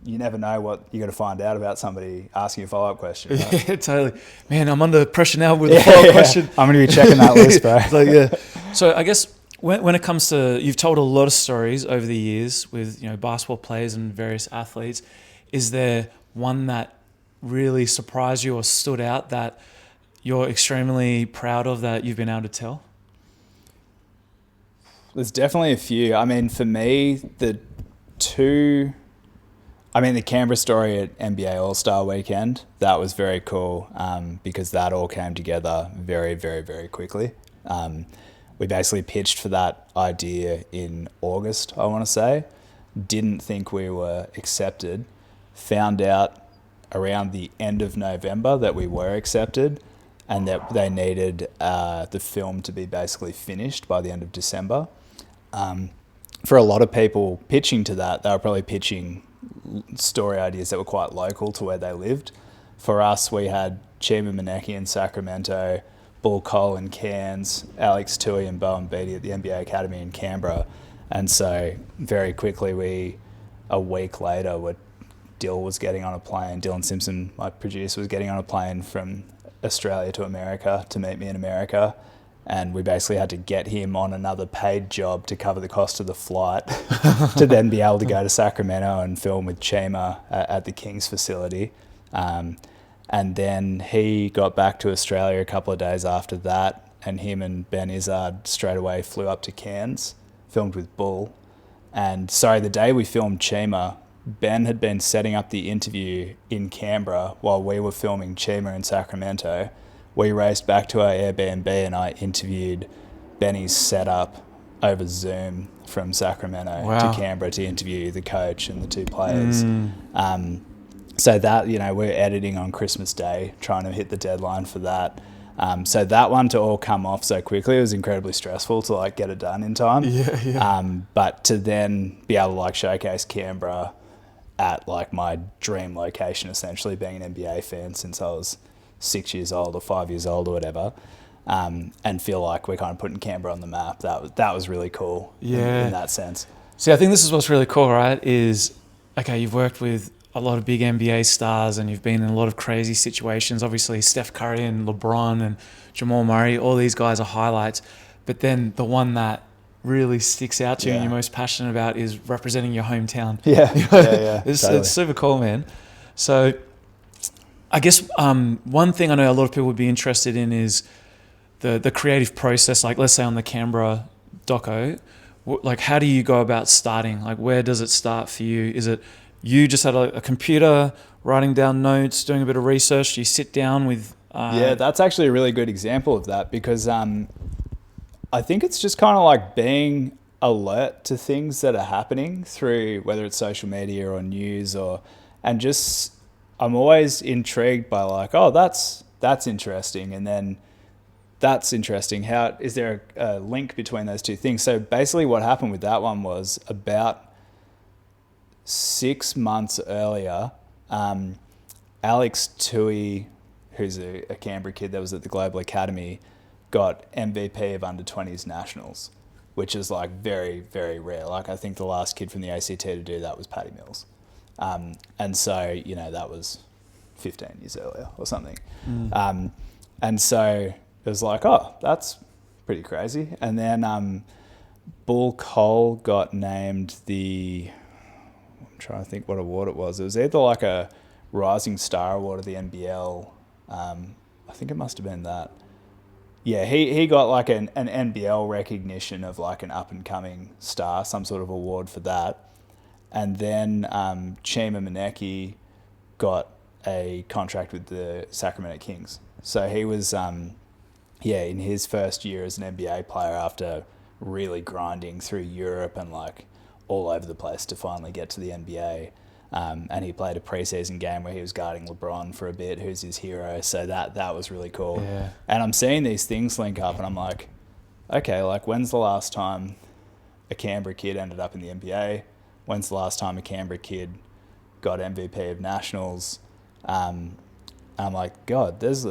you never know what you're going to find out about somebody asking a follow-up question. Right? Yeah, totally. Man, I'm under pressure now with a follow-up question. I'm going to be checking that list, bro. So I guess when it comes to, you've told a lot of stories over the years with, basketball players and various athletes. Is there one that really surprised you or stood out that you're extremely proud of that you've been able to tell? There's definitely a few. I mean, for me, the Canberra story at NBA All-Star Weekend, that was very cool, because that all came together very, very, very quickly. We basically pitched for that idea in August, I want to say. Didn't think we were accepted. Found out around the end of November that we were accepted, and that they needed the film to be basically finished by the end of December. For a lot of people pitching to that, they were probably pitching story ideas that were quite local to where they lived. For us, we had Chima Maneki in Sacramento, Bull Cole in Cairns, Alex Tui and Bowen Beatty at the NBA Academy in Canberra. And so very quickly, a week later, Dylan Simpson, my producer, was getting on a plane from Australia to America to meet me in America. And we basically had to get him on another paid job to cover the cost of the flight to then be able to go to Sacramento and film with Chima at the Kings facility. And then he got back to Australia a couple of days after that, and him and Ben Izzard straight away flew up to Cairns, filmed with Bull. And the day we filmed Chima, Ben had been setting up the interview in Canberra while we were filming Chima in Sacramento. We raced back to our Airbnb and I interviewed Benny's setup over Zoom from Sacramento Wow. to Canberra to interview the coach and the two players. So that, we're editing on Christmas Day, trying to hit the deadline for that. So that one to all come off so quickly, it was incredibly stressful to like get it done in time. Yeah. But to then be able to like showcase Canberra at like my dream location, essentially being an NBA fan since I was 6 years old or 5 years old or whatever, and feel like we're kind of putting Canberra on the map. That was really cool. Yeah. In that sense. See, I think this is what's really cool, right? Is, okay, you've worked with a lot of big NBA stars and you've been in a lot of crazy situations. Obviously, Steph Curry and LeBron and Jamal Murray, all these guys are highlights. But then the one that really sticks out to you and you're most passionate about is representing your hometown. Yeah. It's Totally. it's super cool, man. So I guess one thing I know a lot of people would be interested in is the creative process. Like, let's say on the Canberra doco, like, how do you go about starting? Like, where does it start for you? Is it you just had a computer writing down notes, doing a bit of research? Do you sit down with... Yeah, that's actually a really good example of that because I think it's just kind of like being alert to things that are happening through whether it's social media or news and just I'm always intrigued by like, oh, that's interesting. And then that's interesting. How is there a link between those two things? So basically what happened with that one was about 6 months earlier, Alex Tui, who's a Canberra kid that was at the Global Academy, got MVP of under-20s nationals, which is like very, very rare. Like I think the last kid from the ACT to do that was Paddy Mills. And so, that was 15 years earlier or something. And so it was like, oh, that's pretty crazy. And then Bull Cole got named I'm trying to think what award it was. It was either like a Rising Star Award of the NBL. I think it must have been that. Yeah, he got like an NBL recognition of like an up-and-coming star, some sort of award for that. And then Chima Maneki got a contract with the Sacramento Kings. So he was, in his first year as an NBA player after really grinding through Europe and like all over the place to finally get to the NBA. And he played a preseason game where he was guarding LeBron for a bit, who's his hero. So that was really cool. Yeah. And I'm seeing these things link up and I'm like, okay, like when's the last time a Canberra kid ended up in the NBA? When's the last time a Canberra kid got MVP of nationals? And I'm like, God, there's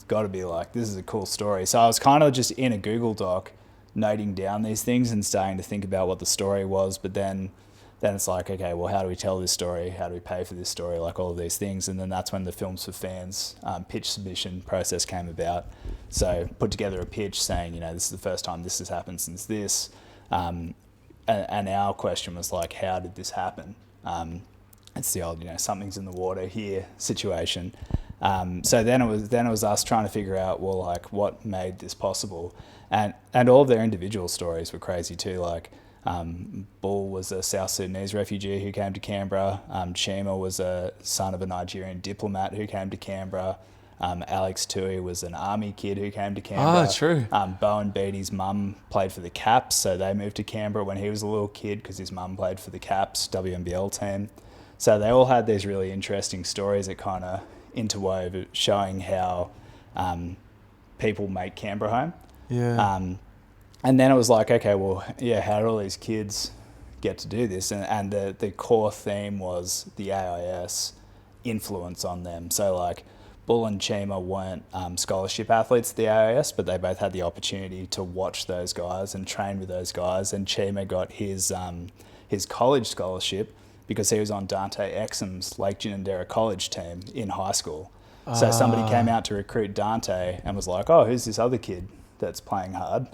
got to be like, this is a cool story. So I was kind of just in a Google Doc noting down these things and starting to think about what the story was. But then it's like, okay, well, how do we tell this story? How do we pay for this story? Like all of these things. And then that's when the Films for Fans pitch submission process came about. So put together a pitch saying, this is the first time this has happened since this. And our question was like, how did this happen? It's the old, something's in the water here situation. So then it was us trying to figure out, well, like what made this possible? And all of their individual stories were crazy too. Like Bull was a South Sudanese refugee who came to Canberra. Chima was a son of a Nigerian diplomat who came to Canberra. Alex Tui was an army kid who came to Canberra. Oh, true. Bowen Beattie's mum played for the Caps, so they moved to Canberra when he was a little kid because his mum played for the Caps WNBL team. So they all had these really interesting stories that kind of interwove, showing how people make Canberra home. Yeah. And then it was like, okay, well, yeah, how do all these kids get to do this? And the core theme was the AIS influence on them. So like Bull and Chima weren't scholarship athletes at the AIS, but they both had the opportunity to watch those guys and train with those guys. And Chima got his college scholarship because he was on Dante Exum's Lake Ginninderra College team in high school. So somebody came out to recruit Dante and was like, oh, who's this other kid that's playing hard?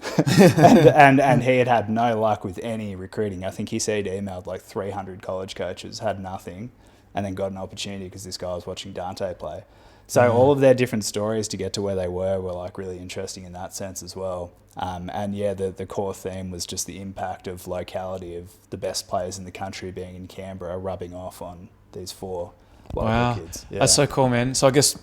and he had no luck with any recruiting. I think he said he emailed like 300 college coaches, had nothing, and then got an opportunity because this guy was watching Dante play. So all of their different stories to get to where they were like really interesting in that sense as well. And yeah, the core theme was just the impact of locality of the best players in the country being in Canberra, rubbing off on these 4 local kids. Yeah. That's so cool, man. So I guess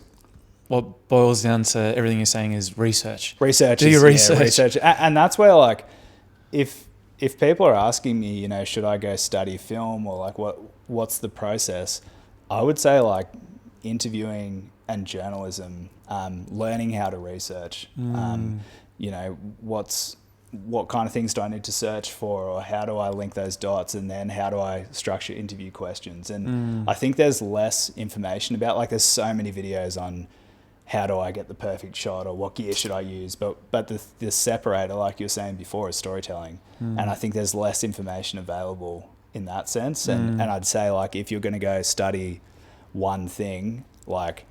what boils down to everything you're saying is research. Do your research. Yeah, research. And that's where, like, if people are asking me, you know, should I go study film or like what's the process, I would say like interviewing and journalism, learning how to research, you know, what kind of things do I need to search for, or how do I link those dots, and then how do I structure interview questions. And I think there's less information about, like, there's so many videos on how do I get the perfect shot or what gear should I use, but the separator, like you were saying before, is storytelling. And I think there's less information available in that sense. And I'd say, like, if you're going to go study one thing, like,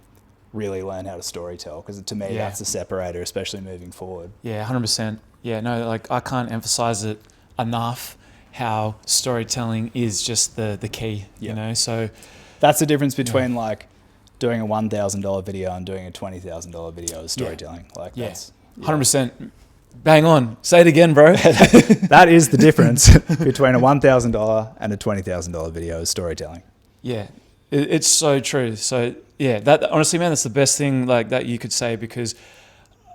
really learn how to storytell, because to me that's the separator, especially moving forward. Yeah, 100%. Yeah, no, like, I can't emphasize it enough how storytelling is just the key, you know. So that's the difference between like doing a $1,000 video and doing a $20,000 video of storytelling. Like, that's 100%. Bang on. Say it again, bro. That is the difference between a $1,000 and a $20,000 video of storytelling. Yeah, it's so true. So yeah, that honestly, man, that's the best thing like that you could say, because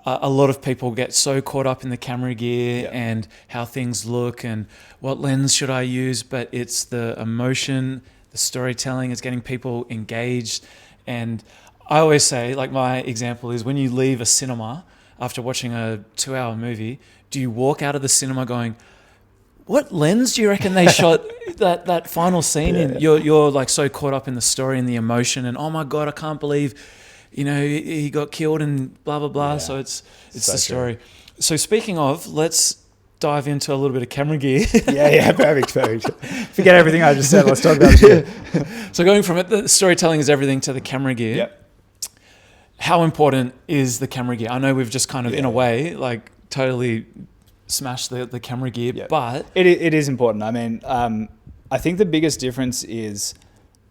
a lot of people get so caught up in the camera gear and how things look and what lens should I use, but it's the emotion, the storytelling, it's getting people engaged. And I always say, like, my example is when you leave a cinema after watching a 2-hour movie, do you walk out of the cinema going, what lens do you reckon they shot that final scene in? You're like so caught up in the story and the emotion, and oh my God, I can't believe, you know, he got killed and blah, blah, blah. So it's so the story. True. So speaking of, let's dive into a little bit of camera gear. Perfect. Forget everything I just said. Let's talk about gear. So going from it, the storytelling is everything, to the camera gear. Yep. How important is the camera gear? I know we've just kind of, in a way, like totally smashed the camera gear, but it is important. I mean, I think the biggest difference is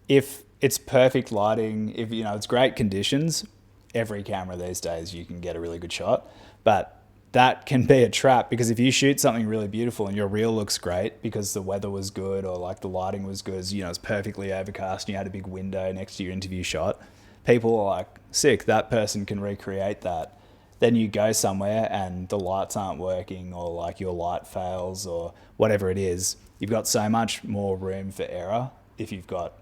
if it's perfect lighting, if, you know, it's great conditions, every camera these days you can get a really good shot, but that can be a trap, because if you shoot something really beautiful and your reel looks great because the weather was good or like the lighting was good, you know, it's perfectly overcast and you had a big window next to your interview shot, people are like, sick, that person can recreate that. Then you go somewhere and the lights aren't working, or like your light fails or whatever it is. You've got so much more room for error if you've got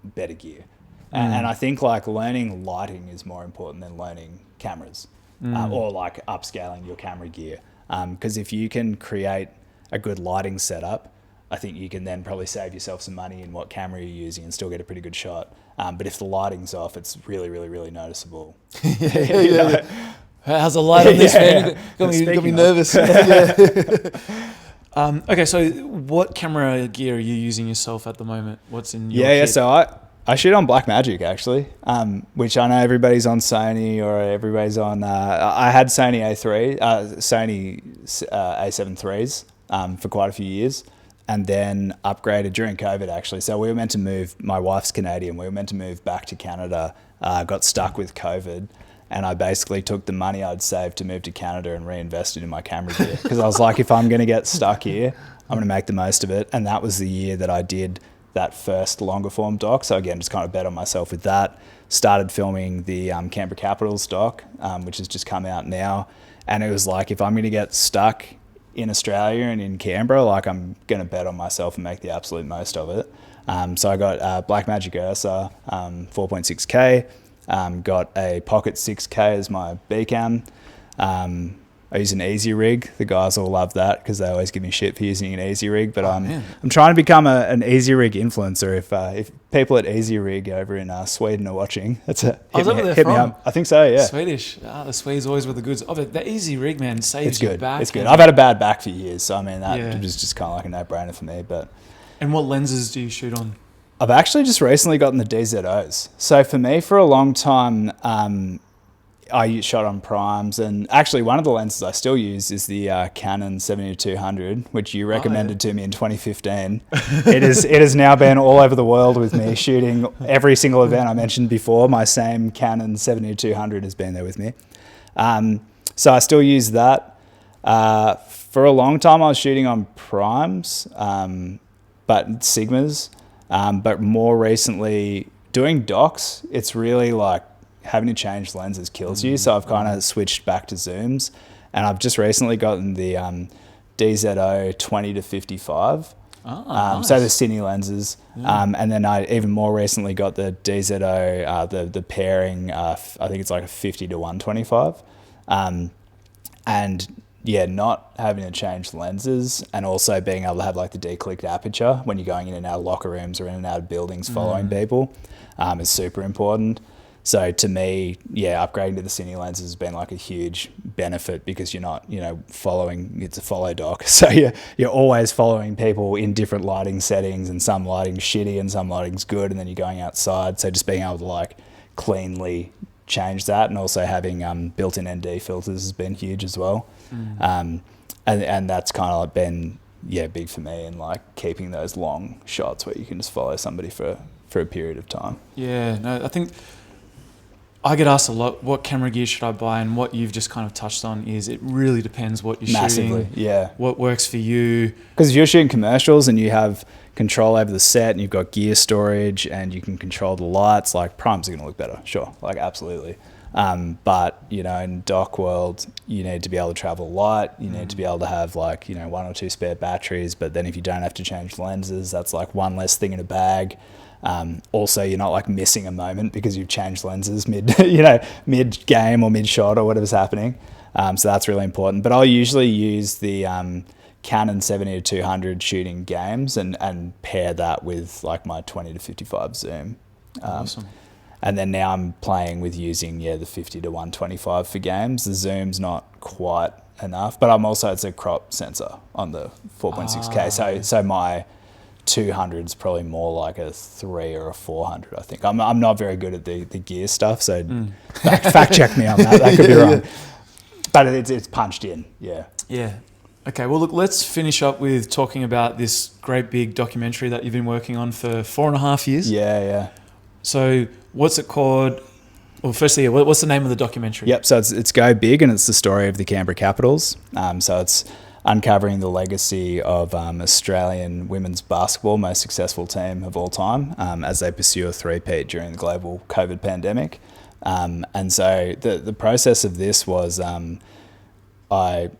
better gear. And I think like learning lighting is more important than learning cameras. Or like upscaling your camera gear. Because if you can create a good lighting setup, I think you can then probably save yourself some money in what camera you're using and still get a pretty good shot. But if the lighting's off, it's really, really, really noticeable. How's the light on this, man? Got me nervous. Okay, so what camera gear are you using yourself at the moment? What's in your kit? So I shoot on Blackmagic actually, which I know everybody's on Sony or everybody's on. I had Sony Sony A7 IIIs for quite a few years, and then upgraded during COVID actually. So we were meant to move. My wife's Canadian. We were meant to move back to Canada. Got stuck with COVID, and I basically took the money I'd saved to move to Canada and reinvested in my camera gear, because I was like, if I'm going to get stuck here, I'm going to make the most of it. And that was the year that I did that first longer form doc. So again, just kind of bet on myself with that. Started filming the Canberra Capitals doc, which has just come out now. And it was like, if I'm going to get stuck in Australia and in Canberra, like, I'm going to bet on myself and make the absolute most of it. So I got Blackmagic Ursa 4.6K, got a Pocket 6K as my B cam. I use an easy rig. The guys all love that because they always give me shit for using an easy rig. But I'm trying to become an easy rig influencer. If people at Easy Rig over in Sweden are watching, that's hit me up. I think so. Yeah. Swedish. The Swedes always with the goods. Oh, but the easy rig, man, saves your back. It's good. I've had a bad back for years, so I mean that was just kind of like a no-brainer for me. But and what lenses do you shoot on? I've actually just recently gotten the DZOs. So for me, for a long time, I shot on primes, and actually one of the lenses I still use is the Canon 70-200, which you recommended to me in 2015. It has now been all over the world with me, shooting every single event I mentioned before. My same Canon 70-200 has been there with me. So I still use that. For a long time I was shooting on primes, but Sigmas, but more recently doing docs, it's really like having to change lenses kills you. So I've kind of switched back to zooms, and I've just recently gotten the DZO 20-55. Nice. So the cine lenses. And then I even more recently got the DZO, the pairing, I think it's like a 50-125. And yeah, not having to change lenses, and also being able to have like the declicked aperture when you're going in and out of locker rooms or in and out of buildings following people, is super important. So to me, yeah, upgrading to the cine lenses has been like a huge benefit, because you're not, following, it's a follow doc. So you're always following people in different lighting settings, and some lighting's shitty and some lighting's good, and then you're going outside. So just being able to like cleanly change that, and also having built-in ND filters has been huge as well. And that's kind of been, big for me, in like keeping those long shots where you can just follow somebody for a period of time. Yeah, no, I think I get asked a lot, what camera gear should I buy? And what you've just kind of touched on is it really depends what you're shooting. Yeah. What works for you. Because if you're shooting commercials and you have control over the set and you've got gear storage and you can control the lights, like primes are going to look better. Sure. Like absolutely. But, in doc world, you need to be able to travel light. You need to be able to have like, 1 or 2 spare batteries. But then if you don't have to change lenses, that's like one less thing in a bag. Also, you're not like missing a moment because you've changed lenses mid game or mid shot or whatever's happening. So that's really important. But I'll usually use the Canon 70-200 shooting games and pair that with like my 20-55 zoom. Awesome. And then now I'm playing with using the 50-125 for games. The zoom's not quite enough, but it's a crop sensor on the 4.6K. So my 200's probably more like a 3 or a 400, I think. I'm not very good at the gear stuff, so fact check me on that. That could be wrong. But it's punched in, yeah. Yeah. Okay, well, look, let's finish up with talking about this great big documentary that you've been working on for 4.5 years. Yeah. So what's it called? Well, firstly, what's the name of the documentary? Yep, so it's Go Big, and it's the story of the Canberra Capitals. So it's uncovering the legacy of Australian women's basketball, most successful team of all time, as they pursue a three-peat during the global COVID pandemic. And so the process of this was I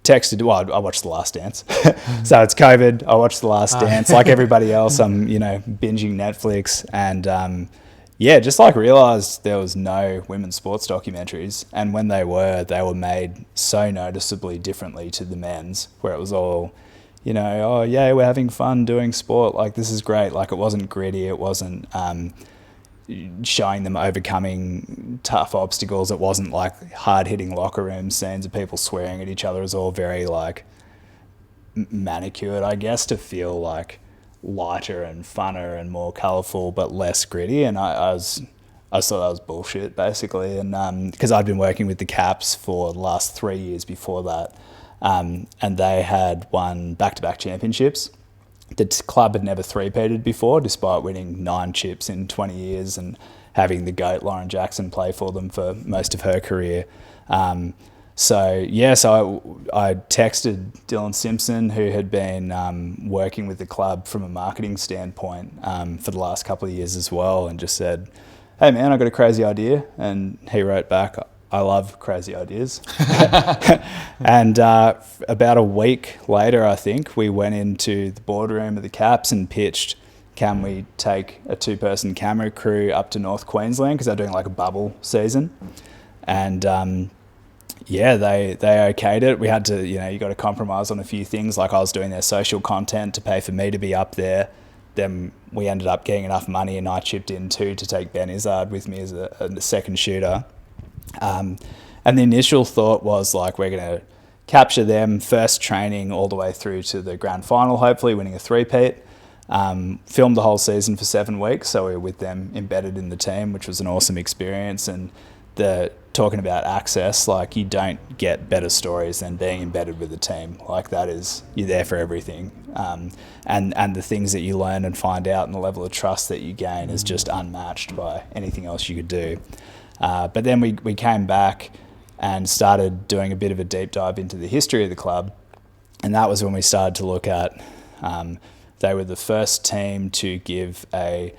texted, I watched The Last Dance. So it's COVID, I watched The Last Dance. Like everybody else, I'm, binging Netflix, and just like realised there was no women's sports documentaries, and when they were made so noticeably differently to the men's, where it was all, we're having fun doing sport, like this is great. Like it wasn't gritty, it wasn't showing them overcoming tough obstacles, it wasn't like hard-hitting locker room scenes of people swearing at each other. It was all very like manicured, I guess, to feel like lighter and funner and more colourful but less gritty, and I thought that was bullshit, basically. And because I'd been working with the Caps for the last 3 years before that, and they had won back-to-back championships. The club had never three-peated before, despite winning 9 chips in 20 years and having the GOAT Lauren Jackson play for them for most of her career. So I texted Dylan Simpson, who had been working with the club from a marketing standpoint for the last couple of years as well, and just said, hey man, I got a crazy idea. And he wrote back, I love crazy ideas. And about a week later, I think, we went into the boardroom of the Caps and pitched, can we take a 2-person camera crew up to North Queensland, because they're doing like a bubble season. And they okayed it. We had to, you got to compromise on a few things. Like I was doing their social content to pay for me to be up there. Then we ended up getting enough money, and I chipped in too to take Ben Izzard with me as a second shooter. And the initial thought was like, we're going to capture them first training all the way through to the grand final, hopefully winning a three-peat. Filmed the whole season for 7 weeks, so we were with them embedded in the team, which was an awesome experience. And the talking about access, like you don't get better stories than being embedded with the team. Like that is, you're there for everything. And the things that you learn and find out and the level of trust that you gain is just unmatched by anything else you could do. But then we came back and started doing a bit of a deep dive into the history of the club. And that was when we started to look at, they were the first team to give a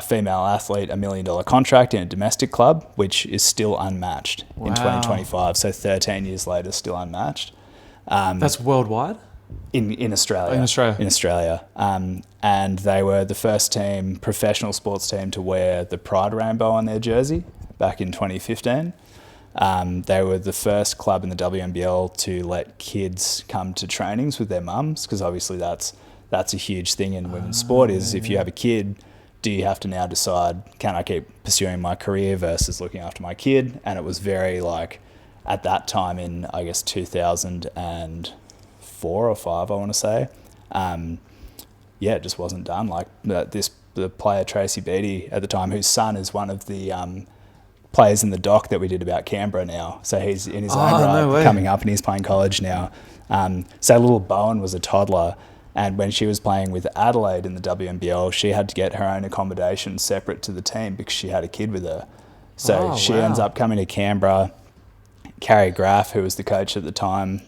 female athlete $1 million contract in a domestic club, which is still unmatched in 2025. So 13 years later, still unmatched. That's worldwide? In Australia. In Australia. And they were the first team, professional sports team, to wear the Pride rainbow on their jersey back in 2015. They were the first club in the WNBL to let kids come to trainings with their mums, because obviously that's a huge thing in women's sport, is if you have a kid, do you have to now decide, can I keep pursuing my career versus looking after my kid? And it was very like, at that time in, I guess, 2004 or 5, I want to say, it just wasn't done. Like the player Tracy Beattie at the time, whose son is one of the players in the doc that we did about Canberra now. So he's in his own right, coming up, and he's playing college now. So little Bowen was a toddler, and when she was playing with Adelaide in the WNBL, she had to get her own accommodation separate to the team because she had a kid with her. So she ends up coming to Canberra. Carrie Graff, who was the coach at the time,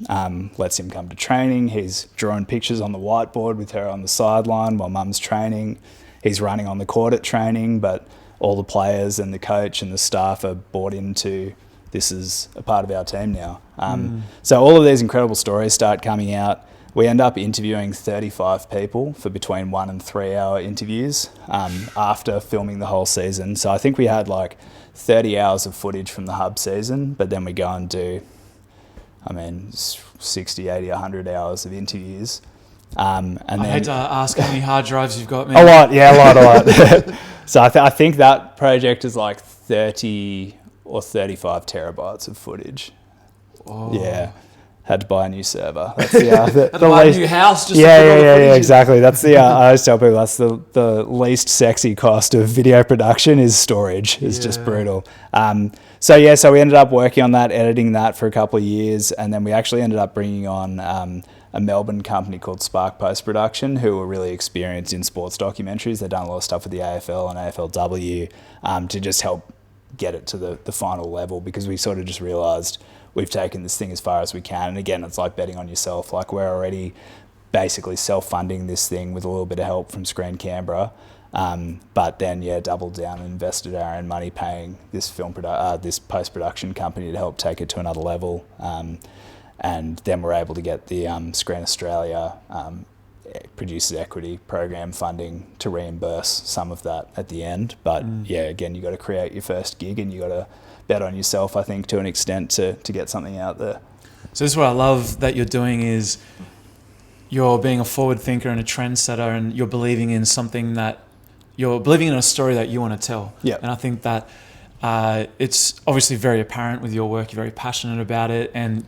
lets him come to training. He's drawing pictures on the whiteboard with her on the sideline while mum's training. He's running on the court at training, but all the players and the coach and the staff are bought into, this is a part of our team now. So all of these incredible stories start coming out. We end up interviewing 35 people for between 1 and 3 hour interviews after filming the whole season. So I think we had like 30 hours of footage from the hub season, but then we go and do, 60, 80, 100 hours of interviews. And I hate to ask how many hard drives you've got, man. A lot. So I think that project is like 30 or 35 terabytes of footage. Oh. Yeah. Had to buy a new server. That's the buy a new house. Just exactly. That's the I always tell people that's the least sexy cost of video production is storage. It's just brutal. So we ended up working on that, editing that for a couple of years, and then we actually ended up bringing on a Melbourne company called Spark Post Production, who were really experienced in sports documentaries. They've done a lot of stuff with the AFL and AFLW to just help get it to the final level, because we sort of just realised we've taken this thing as far as we can. And again, it's like betting on yourself. Like we're already basically self-funding this thing with a little bit of help from Screen Canberra. But then, doubled down and invested our own money paying this this post-production company to help take it to another level. And then we're able to get the Screen Australia Producers Equity Program funding to reimburse some of that at the end. But again, you got to create your first gig and you got to bet on yourself, I think, to an extent to get something out there. So this is what I love that you're doing, is you're being a forward thinker and a trendsetter, and you're believing in something that you're believing in a story that you want to tell. Yeah. And I think that it's obviously very apparent with your work. You're very passionate about it, and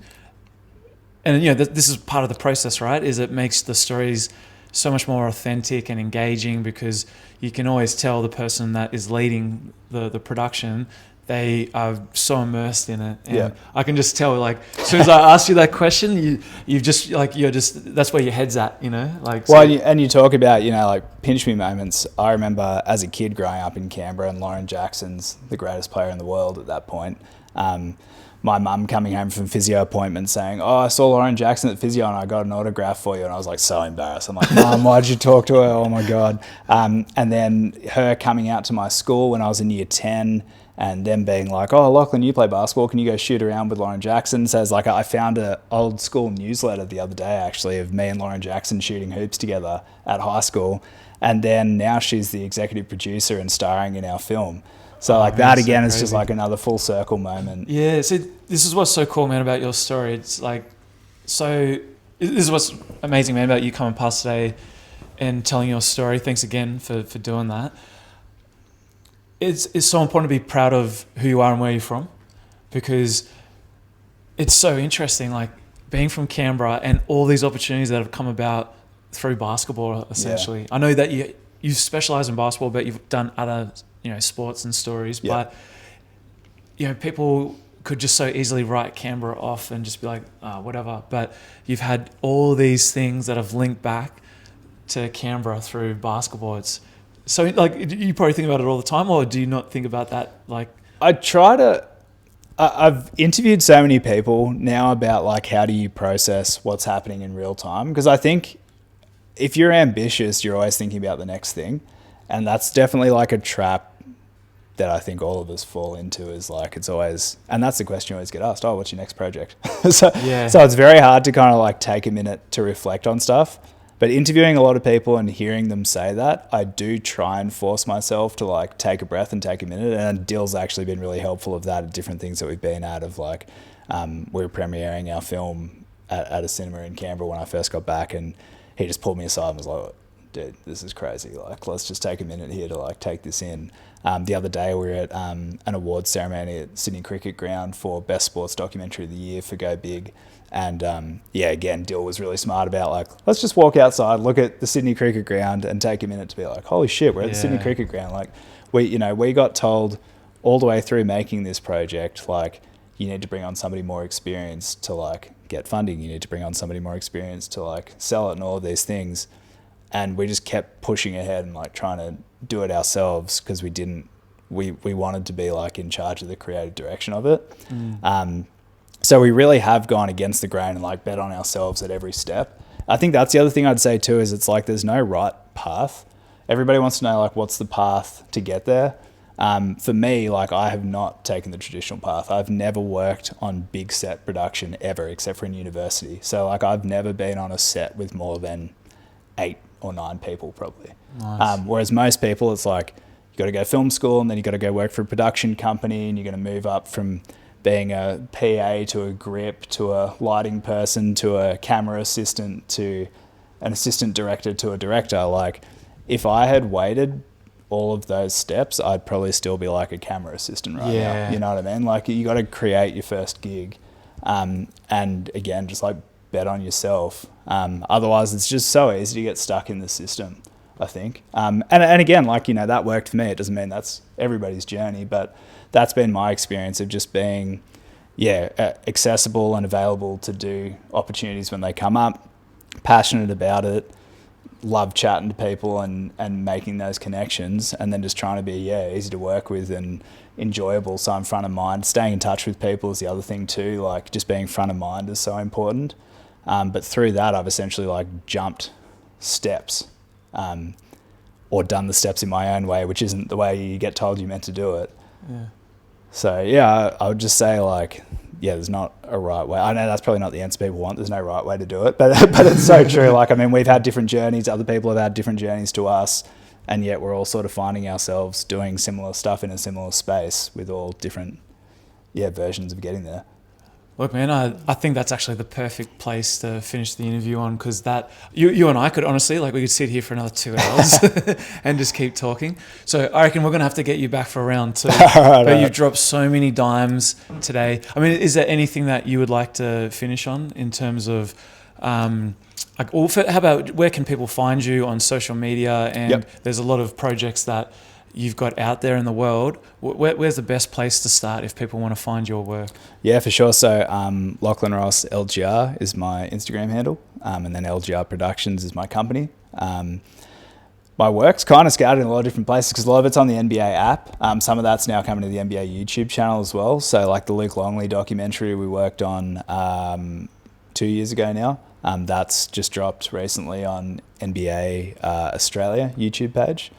this is part of the process, right? Is it makes the stories so much more authentic and engaging, because you can always tell the person that is leading the production, they are so immersed in it. And I can just tell, like, as soon as I asked you that question, you've just, like, that's where your head's at, like. Well, and you talk about, like pinch me moments. I remember as a kid growing up in Canberra, and Lauren Jackson's the greatest player in the world at that point. My mum coming home from physio appointment saying, I saw Lauren Jackson at physio and I got an autograph for you. And I was like, so embarrassed. I'm like, Mum, why'd you talk to her? Oh my God. And then her coming out to my school when I was in year 10, and them being like, Lachlan, you play basketball. Can you go shoot around with Lauren Jackson? So it's like, I found an old school newsletter the other day, actually, of me and Lauren Jackson shooting hoops together at high school. And then now she's the executive producer and starring in our film. So that again is just like another full circle moment. Yeah, see, this is what's so cool, man, about your story. It's like, this is what's amazing, man, about you coming past today and telling your story. Thanks again for doing that. It's so important to be proud of who you are and where you're from, because it's so interesting, like being from Canberra and all these opportunities that have come about through basketball, essentially. Yeah. I know that you specialize in basketball, but you've done other sports and stories, but people could just so easily write Canberra off and just be like, whatever. But you've had all these things that have linked back to Canberra through basketball. It's so like, you probably think about it all the time, or do you not think about that? Like, I try to. I've interviewed so many people now about like, how do you process what's happening in real time? Because I think if you're ambitious, you're always thinking about the next thing. And that's definitely like a trap that I think all of us fall into, is like, it's always, and that's the question you always get asked, what's your next project? So it's very hard to kind of like take a minute to reflect on stuff. But interviewing a lot of people and hearing them say that, I do try and force myself to like take a breath and take a minute. And Dill's actually been really helpful of that at different things that we've been at, of like, we were premiering our film at a cinema in Canberra when I first got back, and he just pulled me aside and was like, dude, this is crazy. Like, let's just take a minute here to like take this in. The other day we were at an awards ceremony at Sydney Cricket Ground for Best Sports Documentary of the Year for Go Big. And again, Dill was really smart about like, let's just walk outside, look at the Sydney Cricket Ground and take a minute to be like, holy shit, we're at the Sydney Cricket Ground. Like, we got told all the way through making this project, like, you need to bring on somebody more experienced to like get funding. You need to bring on somebody more experienced to like sell it and all of these things. And we just kept pushing ahead and like trying to do it ourselves, because we wanted to be like in charge of the creative direction of it. So we really have gone against the grain and like bet on ourselves at every step. I think that's the other thing I'd say too, is it's like, there's no right path. Everybody wants to know like, what's the path to get there? For me, like, I have not taken the traditional path. I've never worked on big set production ever, except for in university. So like, I've never been on a set with more than 8 or 9 people probably. Nice. Whereas most people, it's like, you got to go to film school and then you got to go work for a production company, and you're going to move up from being a PA to a grip to a lighting person to a camera assistant to an assistant director to a director. Like, if I had waited all of those steps, I'd probably still be like a camera assistant right now. You know what I mean? Like, you got to create your first gig. And again, just like bet on yourself. Otherwise it's just so easy to get stuck in the system, I think. And again, like, that worked for me. It doesn't mean that's everybody's journey, but that's been my experience of just being, accessible and available to do opportunities when they come up, passionate about it, love chatting to people and making those connections, and then just trying to be, easy to work with and enjoyable. So I'm front of mind. Staying in touch with people is the other thing too. Like, just being front of mind is so important. But through that, I've essentially like jumped steps, or done the steps in my own way, which isn't the way you get told you're meant to do it. Yeah. So I would just say like, there's not a right way. I know that's probably not the answer people want. There's no right way to do it, but it's so true. Like, I mean, we've had different journeys. Other people have had different journeys to us, and yet we're all sort of finding ourselves doing similar stuff in a similar space with all different, versions of getting there. Look, man, I think that's actually the perfect place to finish the interview on, because that you and I could honestly, like, we could sit here for another 2 hours and just keep talking. So I reckon we're going to have to get you back for round 2. But you've dropped so many dimes today. I mean, is there anything that you would like to finish on in terms of, how about where can people find you on social media? And there's a lot of projects that you've got out there in the world. Where's the best place to start if people want to find your work? Yeah, for sure. So Lachlan Ross LGR is my Instagram handle, and then LGR Productions is my company. My work's kind of scattered in a lot of different places, because a lot of it's on the NBA app. Some of that's now coming to the NBA YouTube channel as well. So like the Luke Longley documentary we worked on 2 years ago now, that's just dropped recently on NBA Australia YouTube page.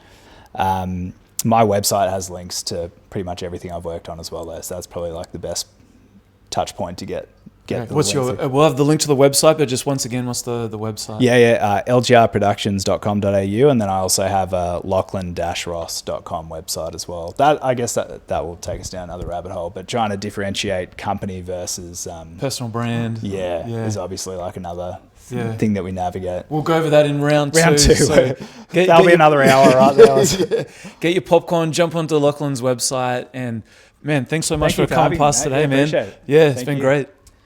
My website has links to pretty much everything I've worked on as well, though. So that's probably like the best touch point to get. What's your? We'll have the link to the website, but just once again, what's the website? lgrproductions.com.au, and then I also have a lachlan-ross.com website as well. That, I guess that will take us down another rabbit hole, but trying to differentiate company versus personal brand. Is obviously like another thing that we navigate. We'll go over that in round 2. So that'll be another hour right there. Get your popcorn, jump onto Lachlan's website, and man, thanks so much for coming past today, man. Appreciate it. Yeah, it's been great.